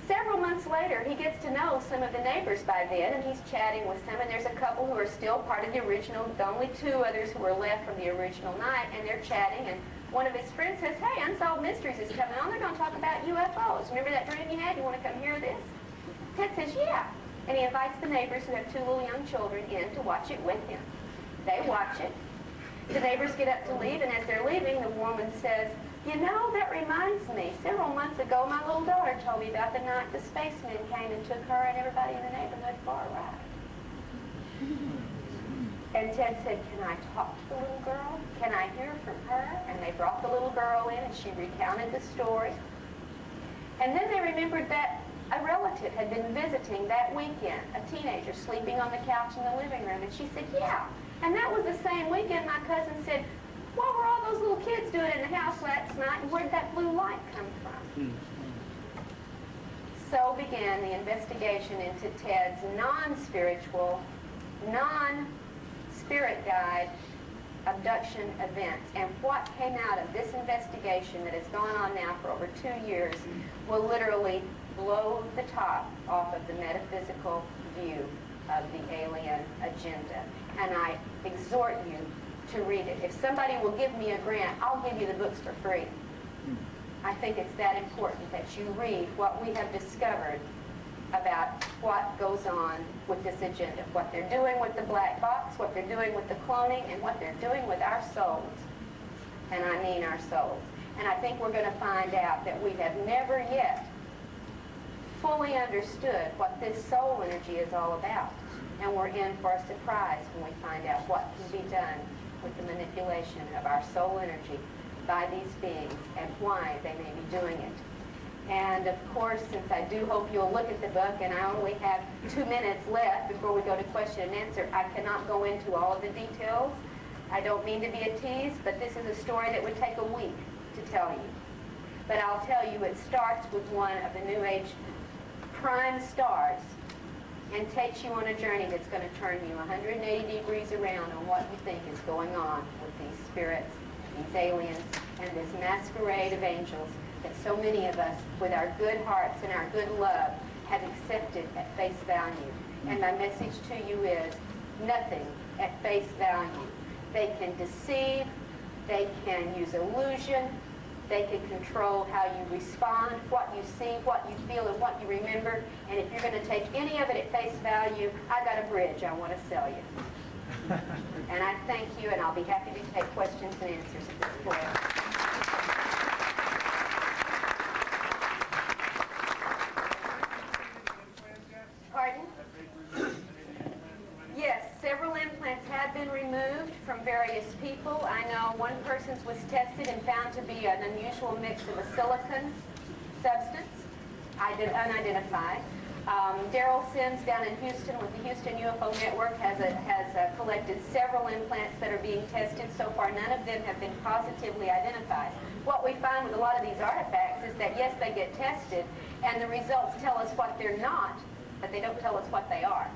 Several months later, he gets to know some of the neighbors by then, and he's chatting with some, and there's a couple who are still part of the original, the only 2 others who were left from the original night, and they're chatting, and one of his friends says, "Hey, Unsolved Mysteries is coming on. They're going to talk about UFOs. Remember that dream you had? You want to come hear this?" Ted says, "Yeah." And he invites the neighbors who have 2 little young children in to watch it with him. They watch it. The neighbors get up to leave, and as they're leaving, the woman says, "You know, that reminds me. Several months ago, my little daughter told me about the night the spacemen came and took her and everybody in the neighborhood for a ride." And Ted said, "Can I talk to the little girl? Can I hear from her?" And they brought the little girl in, and she recounted the story. And then they remembered that a relative had been visiting that weekend, a teenager sleeping on the couch in the living room. And she said, "Yeah, and that was the same weekend my cousin said, what were all those little kids doing in the house last night, and where'd that blue light come from?" So began the investigation into Ted's non-spiritual, non-spirit guide abduction events. And what came out of this investigation that has gone on now for over 2 years will literally blow the top off of the metaphysical view of the alien agenda. And I exhort you to read it. If somebody will give me a grant, I'll give you the books for free. I think it's that important that you read what we have discovered about what goes on with this agenda, what they're doing with the black box, what they're doing with the cloning, and what they're doing with our souls. and I mean our souls. And I think we're going to find out that we have never yet fully understood what this soul energy is all about. And we're in for a surprise when we find out what can be done with the manipulation of our soul energy by these beings and why they may be doing it. And of course, since I do hope you'll look at the book, and I only have 2 minutes left before we go to question and answer, I cannot go into all of the details. I don't mean to be a tease, but this is a story that would take a week to tell you. But I'll tell you, it starts with one of the New Age prime stars and takes you on a journey that's going to turn you 180 degrees around on what you think is going on with these spirits, these aliens, and this masquerade of angels that so many of us, with our good hearts and our good love, have accepted at face value. And my message to you is nothing at face value. They can deceive, they can use illusion, they can control how you respond, what you see, what you feel, and what you remember. And if you're going to take any of it at face value, I got a bridge I want to sell you. And I thank you, and I'll be happy to take questions and answers at this point. Pardon? Yes, several implants have been removed from various people. I know one person's was tested and found to be an unusual mix of a silicon substance, unidentified. Daryl Sims down in Houston with the Houston UFO Network has collected several implants that are being tested. So far, none of them have been positively identified. What we find with a lot of these artifacts is that, yes, they get tested, and the results tell us what they're not, but they don't tell us what they are.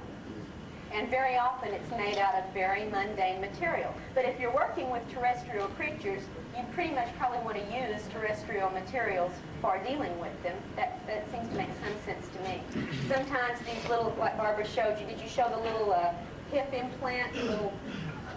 And very often it's made out of very mundane material. But if you're working with terrestrial creatures, you pretty much probably want to use terrestrial materials for dealing with them. That seems to make some sense to me. Sometimes these little, like Barbara showed you, did you show the little hip implant, little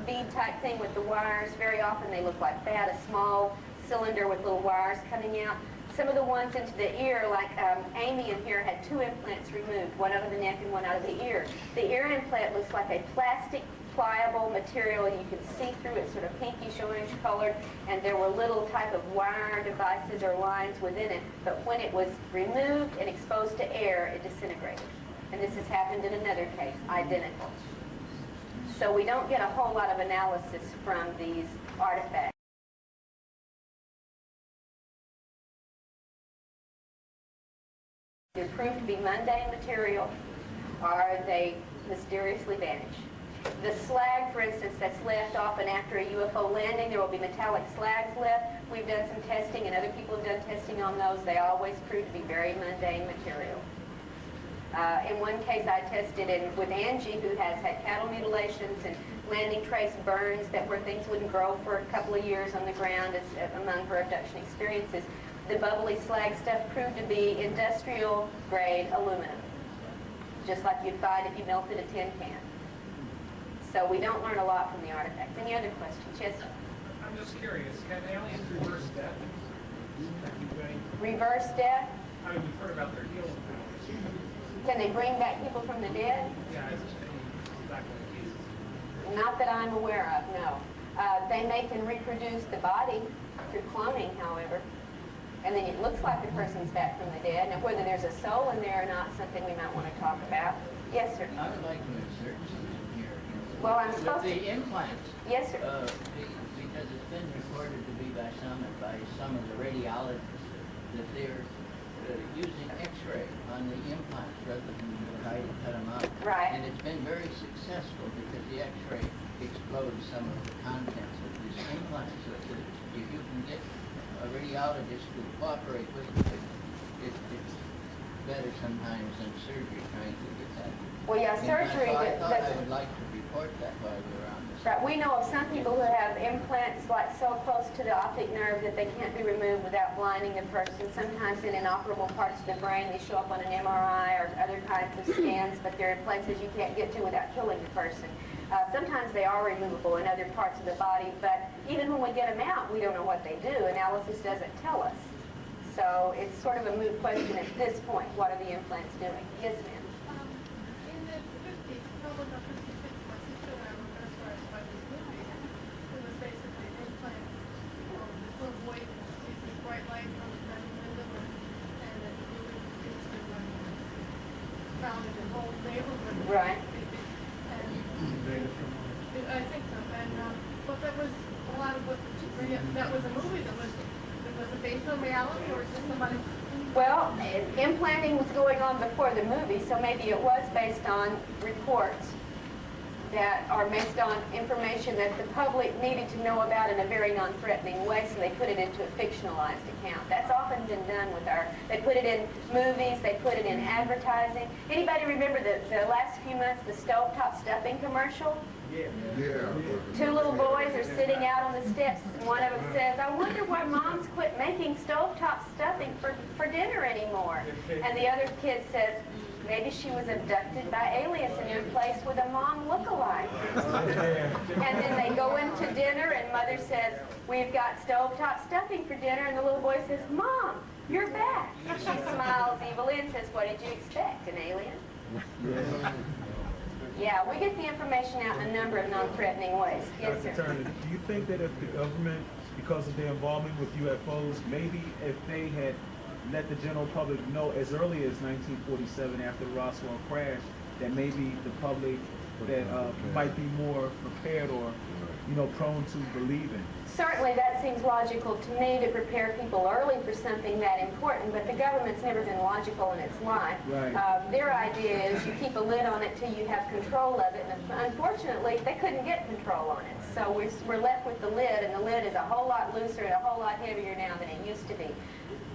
bead type thing with the wires? Very often they look like that, a small cylinder with little wires coming out. Some of the ones into the ear, like Amy in here had 2 implants removed, one out of the neck and one out of the ear. The ear implant looks like a plastic, pliable material. You can see through it, sort of pinkish orange colored, and there were little type of wire devices or lines within it. But when it was removed and exposed to air, it disintegrated. And this has happened in another case, identical. So we don't get a whole lot of analysis from these artifacts. They're proved to be mundane material, or they mysteriously vanish. The slag, for instance, that's left often after a UFO landing, there will be metallic slags left. We've done some testing, and other people have done testing on those. They always prove to be very mundane material. In one case, I tested with Angie, who has had cattle mutilations and landing trace burns that where things wouldn't grow for a couple of years on the ground among her abduction experiences. The bubbly slag stuff proved to be industrial-grade aluminum, just like you'd find if you melted a tin can. So we don't learn a lot from the artifacts. Any other questions? Yes, sir? I'm just curious, can aliens reverse death? Reverse death? I mean, we've heard about their healing powers. Can they bring back people from the dead? Yeah, it's exactly the cases. Not that I'm aware of, no. They can reproduce the body through cloning, however. And then it looks like the person's back from the dead. Now, whether there's a soul in there or not, something we might want to talk about. Yes, sir? I would like to insert something here. Well, I'm supposed With to... the implants. Yes, sir. Because it's been reported to be by some of the radiologists that they're using X-ray on the implants rather than try to cut them out. Right. And it's been very successful because the X-ray explodes some of the contents of these implants. So if you can get a radiologist to cooperate with it, it's better sometimes than surgery trying to get that. Well, yeah, surgery... So I thought I would like to report that while we're on this. Right, we know of some people who have implants like so close to the optic nerve that they can't be removed without blinding the person. Sometimes in inoperable parts of the brain, they show up on an MRI or other kinds of scans, but they're in places you can't get to without killing the person. Sometimes they are removable in other parts of the body, but even when we get them out, we don't know what they do. Analysis doesn't tell us. So it's sort of a moot question at this point. What are the implants doing? Yes, ma'am. In the 50s, probably about 56, my sister and I were mesmerized by this movie. It was basically an implant for able to. Right. And I think so. And but that was a lot of what that was a movie that was it based on reality or is this somebody? Well, implanting was going on before the movie, so maybe it was based on reports that are based on information that the public needed to know about in a very non-threatening way, so they put it into a fictionalized account. That's often been done with they put it in movies, they put it in advertising. Anybody remember the last few months, the stovetop stuffing commercial? Yeah. Two little boys are sitting out on the steps, and one of them says, I wonder why moms quit making stovetop stuffing for dinner anymore. And the other kid says, maybe she was abducted by aliens and replaced with a mom look-alike. And then they go into dinner and mother says, we've got stovetop stuffing for dinner, and the little boy says, Mom, you're back. She smiles evilly and says, what did you expect, an alien? Yeah, we get the information out in a number of non-threatening ways. Yes, sir. Dr. Turner, do you think that if the government, because of their involvement with UFOs, maybe if they had let the general public know as early as 1947 after the Roswell crash, that maybe the public that might be more prepared or, prone to believing? Certainly that seems logical to me, to prepare people early for something that important, but the government's never been logical in its life. Right. Their idea is you keep a lid on it till you have control of it, and unfortunately they couldn't get control on it. So we're left with the lid, and the lid is a whole lot looser and a whole lot heavier now than it used to be.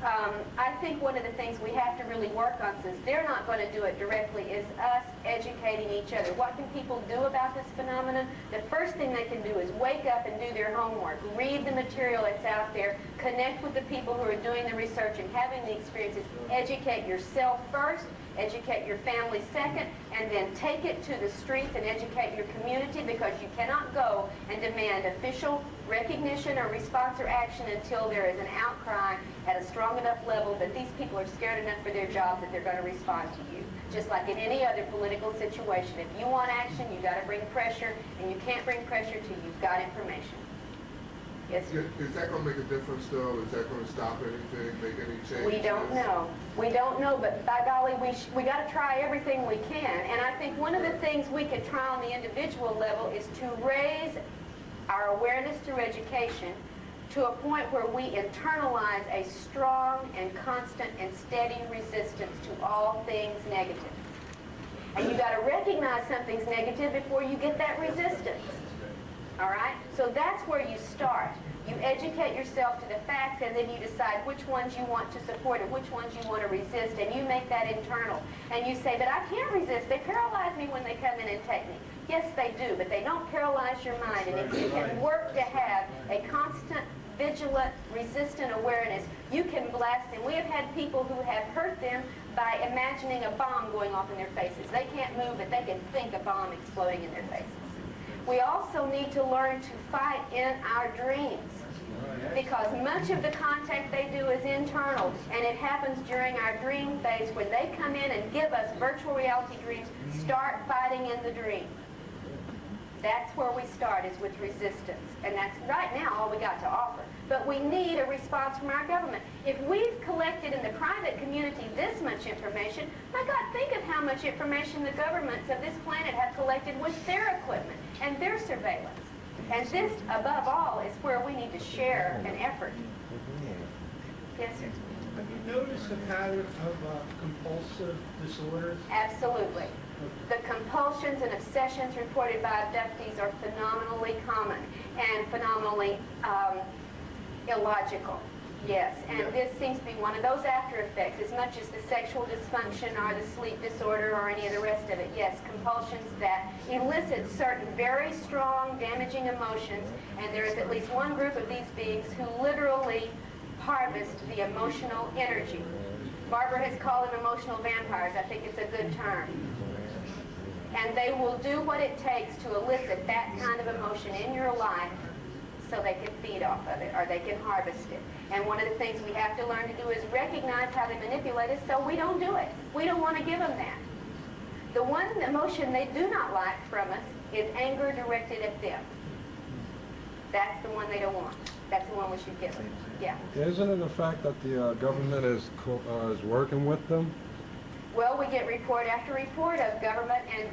I think one of the things we have to really work on, since they're not going to do it directly, is us educating each other. What can people do about this phenomenon? The first thing they can do is wake up and do their homework. Read the material that's out there. Connect with the people who are doing the research and having the experiences. Educate yourself first. Educate your family second, and then take it to the streets and educate your community, because you cannot go and demand official recognition or response or action until there is an outcry at a strong enough level that these people are scared enough for their jobs that they're going to respond to you. Just like in any other political situation, if you want action, you've got to bring pressure, and you can't bring pressure till you've got information. Yes, sir. Is that going to make a difference, though? Is that going to stop anything, make any changes? We don't know. We don't know, but by golly, we got to try everything we can. And I think one of the things we could try on the individual level is to raise our awareness through education to a point where we internalize a strong and constant and steady resistance to all things negative. And you got to recognize something's negative before you get that resistance. All right? So that's where you start. You educate yourself to the facts, and then you decide which ones you want to support and which ones you want to resist, and you make that internal. And you say, but I can't resist. They paralyze me when they come in and take me. Yes, they do, but they don't paralyze your mind. And if you can work to have a constant, vigilant, resistant awareness, you can blast them. We have had people who have hurt them by imagining a bomb going off in their faces. They can't move, but they can think a bomb exploding in their faces. We also need to learn to fight in our dreams, because much of the contact they do is internal, and it happens during our dream phase when they come in and give us virtual reality dreams. Start fighting in the dream. That's where we start, is with resistance, and that's right now all we got to offer. But we need a response from our government. If we've collected in the private community this much information, my God, think of how much information the governments of this planet have collected with their equipment and their surveillance. And this, above all, is where we need to share an effort. Yes, sir? Have you noticed a pattern of compulsive disorders? Absolutely. The compulsions and obsessions reported by abductees are phenomenally common and phenomenally illogical. Yes, and this seems to be one of those after effects, as much as the sexual dysfunction or the sleep disorder or any of the rest of it. Yes, compulsions that elicit certain very strong, damaging emotions, and there is at least one group of these beings who literally harvest the emotional energy. Barbara has called them emotional vampires. I think it's a good term. And they will do what it takes to elicit that kind of emotion in your life so they can feed off of it, or they can harvest it. And one of the things we have to learn to do is recognize how they manipulate us so we don't do it. We don't want to give them that. The one emotion they do not like from us is anger directed at them. That's the one they don't want. That's the one we should give them. Yeah. Isn't it the fact that the government is working with them? Well, we get report after report of government and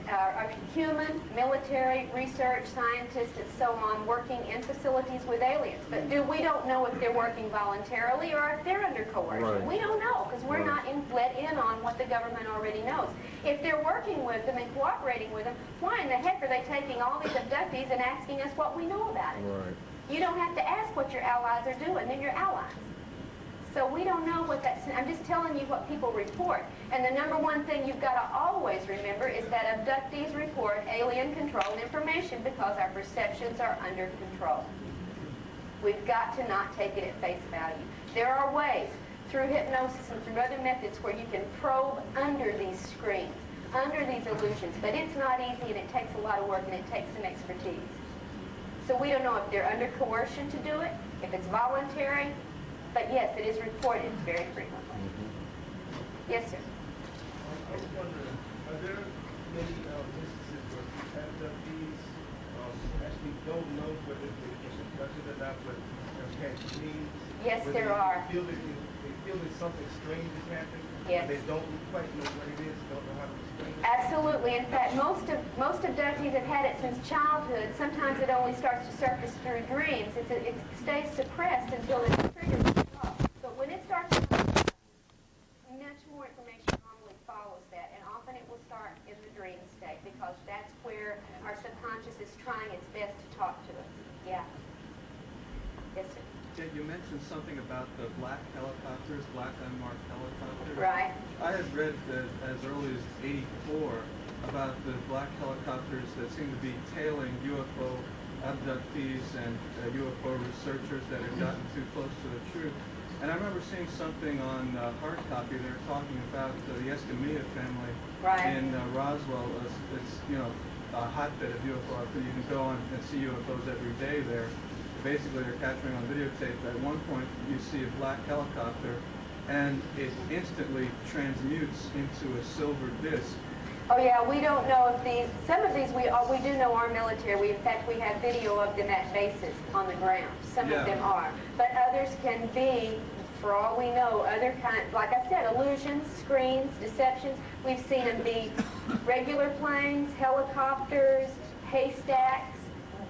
human, military, research, scientists, and so on working in facilities with aliens. But we don't know if they're working voluntarily or if they're under coercion. Right. We don't know because we're not let in on what the government already knows. If they're working with them and cooperating with them, why in the heck are they taking all these abductees and asking us what we know about it? Right. You don't have to ask what your allies are doing. They're your allies. So we don't know what that's, I'm just telling you what people report. And the number one thing you've got to always remember is that abductees report alien-controlled information because our perceptions are under control. We've got to not take it at face value. There are ways, through hypnosis and through other methods, where you can probe under these screens, under these illusions. But it's not easy, and it takes a lot of work, and it takes some expertise. So we don't know if they're under coercion to do it, if it's voluntary. But yes, it is reported very frequently. Yes, sir. I was wondering, are there many instances where abductees actually don't know whether it's abducted or not, but have dreams? Yes, where there they are. Feel that something strange is happening. Yes. And they don't quite know what it is, don't know how to explain it. Absolutely. In fact, most abductees have had it since childhood. Sometimes it only starts to surface through dreams. It stays suppressed until it's triggered. But when it starts to much more information normally follows that, and often it will start in the dream state because that's where our subconscious is trying its best to talk to us. Yeah. Yes, sir. Yeah, you mentioned something about the black helicopters, black unmarked helicopters. Right. I had read that as early as '84 about the black helicopters that seem to be tailing UFO abductees and UFO researchers that had gotten too close to the truth. And I remember seeing something on hard copy. They were talking about the Escamilla family in Roswell. It's a hotbed of UFO activity. You can go on and see UFOs every day there. Basically, they're capturing on videotape. At one point, you see a black helicopter, and it instantly transmutes into a silver disc. Oh yeah, we don't know if these. Some of these we do know are military. In fact, we have video of them at bases on the ground. Some of them are, but others can be, for all we know, other kinds. Like I said, illusions, screens, deceptions. We've seen them be regular planes, helicopters, haystacks,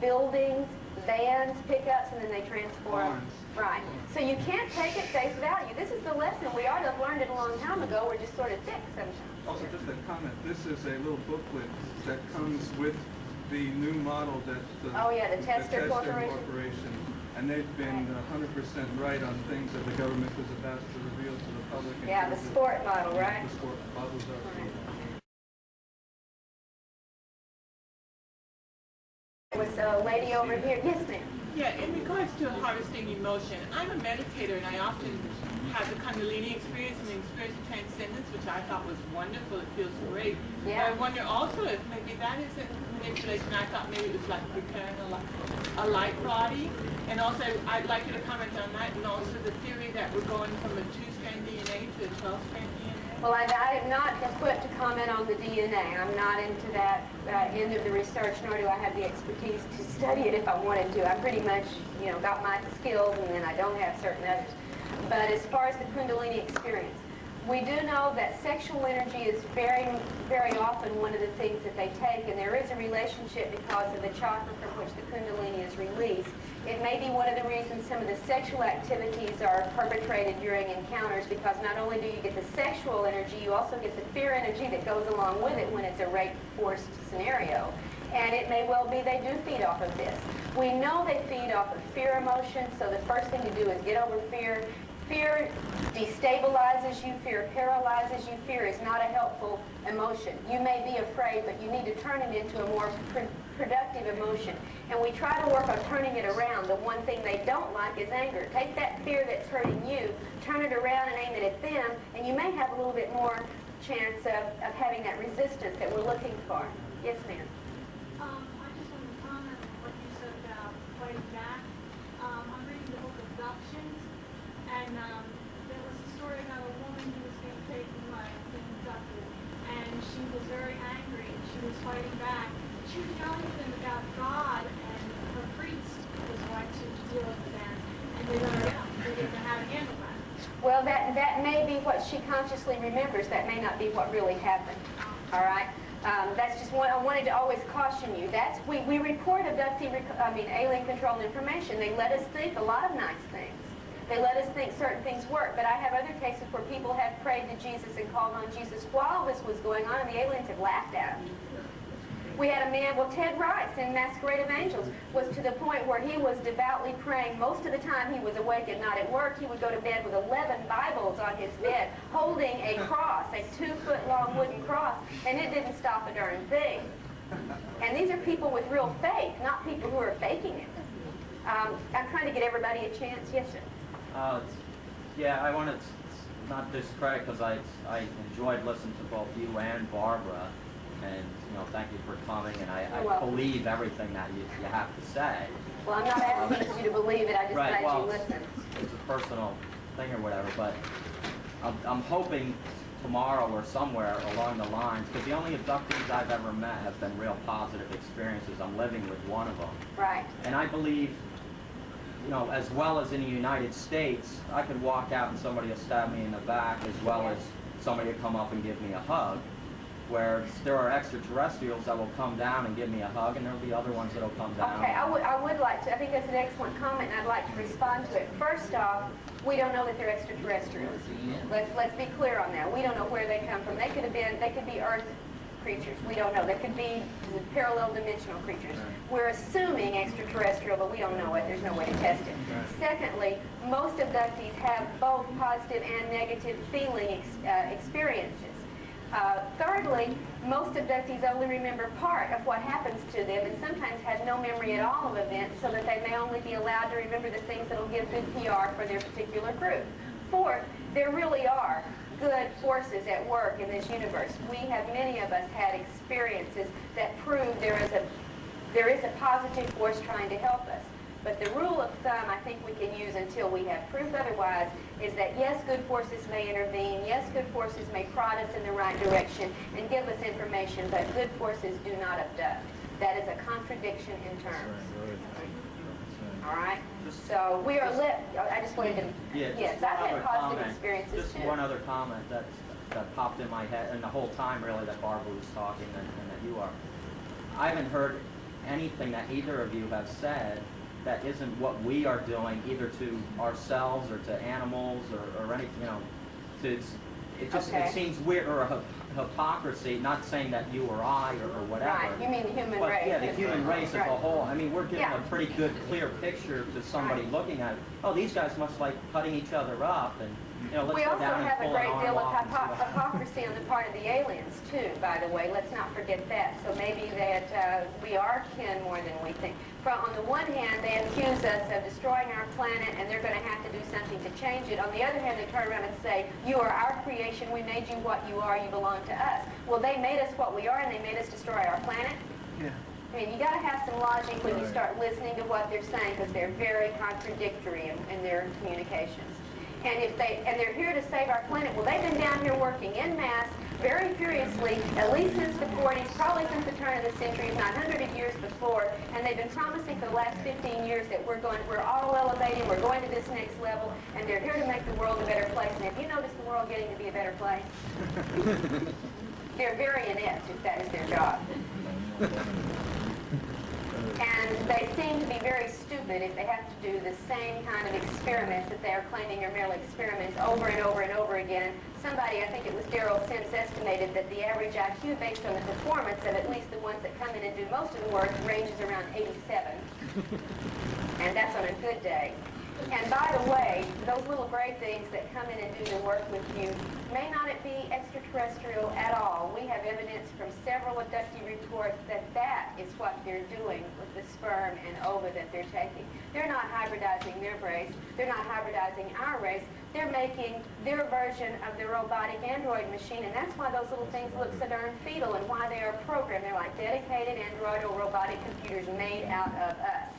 buildings, vans, pickups, and then they transform. Right. So you can't take it face value. This is the lesson. We ought to have learned it a long time ago. We're just sort of thick sometimes. Also, just a comment. This is a little booklet that comes with the new model that the Tester Corporation. And they've been 100% right on things that the government was about to reveal to the public. Yeah, the sport model, right? The sport models are. There was a lady over here. Yes, ma'am. Yeah, in regards to harvesting emotion, I'm a meditator and I often have the Kundalini experience and the experience of transcendence, which I thought was wonderful. It feels great. Yeah. But I wonder also if maybe that isn't manipulation. I thought maybe it was like preparing a light body. And also, I'd like you to comment on that, and also the theory that we're going from a 2-strand DNA to a 12-strand DNA. Well, I am not equipped to comment on the DNA. I'm not into that end of the research, nor do I have the expertise to study it if I wanted to. I pretty much, got my skills, and then I don't have certain others. But as far as the Kundalini experience, we do know that sexual energy is very, very often one of the things that they take, and there is a relationship because of the chakra from which the Kundalini is released. It may be one of the reasons some of the sexual activities are perpetrated during encounters, because not only do you get the sexual energy, you also get the fear energy that goes along with it when it's a rape-forced scenario. And it may well be they do feed off of this. We know they feed off of fear emotion, so the first thing to do is get over fear. Fear destabilizes you. Fear paralyzes you. Fear is not a helpful emotion. You may be afraid, but you need to turn it into a more productive emotion. And we try to work on turning it around. The one thing they don't like is anger. Take that fear that's hurting you, turn it around and aim it at them, and you may have a little bit more chance of having that resistance that we're looking for. Yes, ma'am. I just want to comment on what you said about fighting back. I'm reading the book Abductions, and there was a story about a woman who was being taken away, being abducted, and she was very angry, and she was fighting back. She was telling them about God, and her priest was going to deal with them, and they let her out. They didn't know how to handle that. Well, that may be what she consciously remembers. That may not be what really happened. All right? That's just what I wanted to always caution you. We report alien controlled information. They let us think a lot of nice things. They let us think certain things work. But I have other cases where people have prayed to Jesus and called on Jesus while this was going on, and the aliens have laughed at them. We had a man, Ted Rice in Masquerade of Angels, was to the point where he was devoutly praying. Most of the time he was awake and not at work. He would go to bed with 11 Bibles on his bed, holding a cross, a 2-foot-long wooden cross, and it didn't stop a darn thing. And these are people with real faith, not people who are faking it. I'm trying to get everybody a chance. Yes, sir? Yeah, I want to not discredit, because I enjoyed listening to both you and Barbara. And, thank you for coming, and I believe everything that you have to say. Well, I'm not asking you to believe it, I just glad you listen. It's a personal thing or whatever, but I'm hoping tomorrow or somewhere along the lines, because the only abductees I've ever met have been real positive experiences. I'm living with one of them. Right. And I believe, as well as in the United States, I could walk out and somebody will stab me in the back, as well as somebody will come up and give me a hug. Where there are extraterrestrials that will come down and give me a hug, and there will be other ones that will come down. Okay, I would like to, I think that's an excellent comment, and I'd like to respond to it. First off, we don't know that they're extraterrestrials. Let's be clear on that. We don't know where they come from. They could be Earth creatures. We don't know. They could be parallel dimensional creatures. We're assuming extraterrestrial, but we don't know it. There's no way to test it. Secondly, most abductees have both positive and negative feeling experiences. Thirdly, most abductees only remember part of what happens to them and sometimes have no memory at all of events, so that they may only be allowed to remember the things that will give good PR for their particular group. Fourth, there really are good forces at work in this universe. Many of us had experiences that prove there is a positive force trying to help us. But the rule of thumb I think we can use until we have proof otherwise is that yes, good forces may intervene, yes, good forces may prod us in the right direction and give us information, but good forces do not abduct. That is a contradiction in terms. All right? So we are I just wanted to, yes, I've had positive experiences Just too. one other comment that popped in my head, and the whole time really that Barbara was talking and that you are. I haven't heard anything that either of you have said that isn't what we are doing, either to ourselves or to animals or anything, it seems weird, or a hypocrisy, not saying that you or I or whatever. Right, you mean the human race. Yeah, the human race as a whole. I mean, we're getting a pretty good, clear picture to somebody looking at it. Oh, these guys must like cutting each other up, and let's we go also down and have a pull great an arm deal of off and see what happens. hypocrisy on the part of the aliens, too, by the way. Let's not forget that. So maybe that we are kin more than we think. On the one hand, they accuse us of destroying our planet, and they're going to have to do something to change it. On the other hand, they turn around and say, you are our creation, we made you what you are, you belong to us. Well, they made us what we are, and they made us destroy our planet? Yeah. I mean, you got to have some logic when you start listening to what they're saying, because they're very contradictory in their communications. And they're here to save our planet. Well, they've been down here working en masse, very furiously, at least since the 40s, probably since the turn of the century, if not hundreds of years before. And they've been promising for the last 15 years that we're auto elevating, we're going to this next level, and they're here to make the world a better place. And have you noticed the world getting to be a better place? They're very inept if that is their job. And they seem to be very stupid if they have to do the same kind of experiments that they are claiming are merely experiments over and over and over again. Somebody, I think it was Daryl Sims, estimated that the average IQ based on the performance of at least the ones that come in and do most of the work ranges around 87. And that's on a good day. And by the way, those little gray things that come in and do the work with you may not be extraterrestrial at all. We have evidence from several abductee reports that that is what they're doing with the sperm and ova that they're taking. They're not hybridizing their race. They're not hybridizing our race. They're making their version of the robotic android machine, and that's why those little things look so darn fetal and why they are programmed. They're like dedicated android or robotic computers made out of us.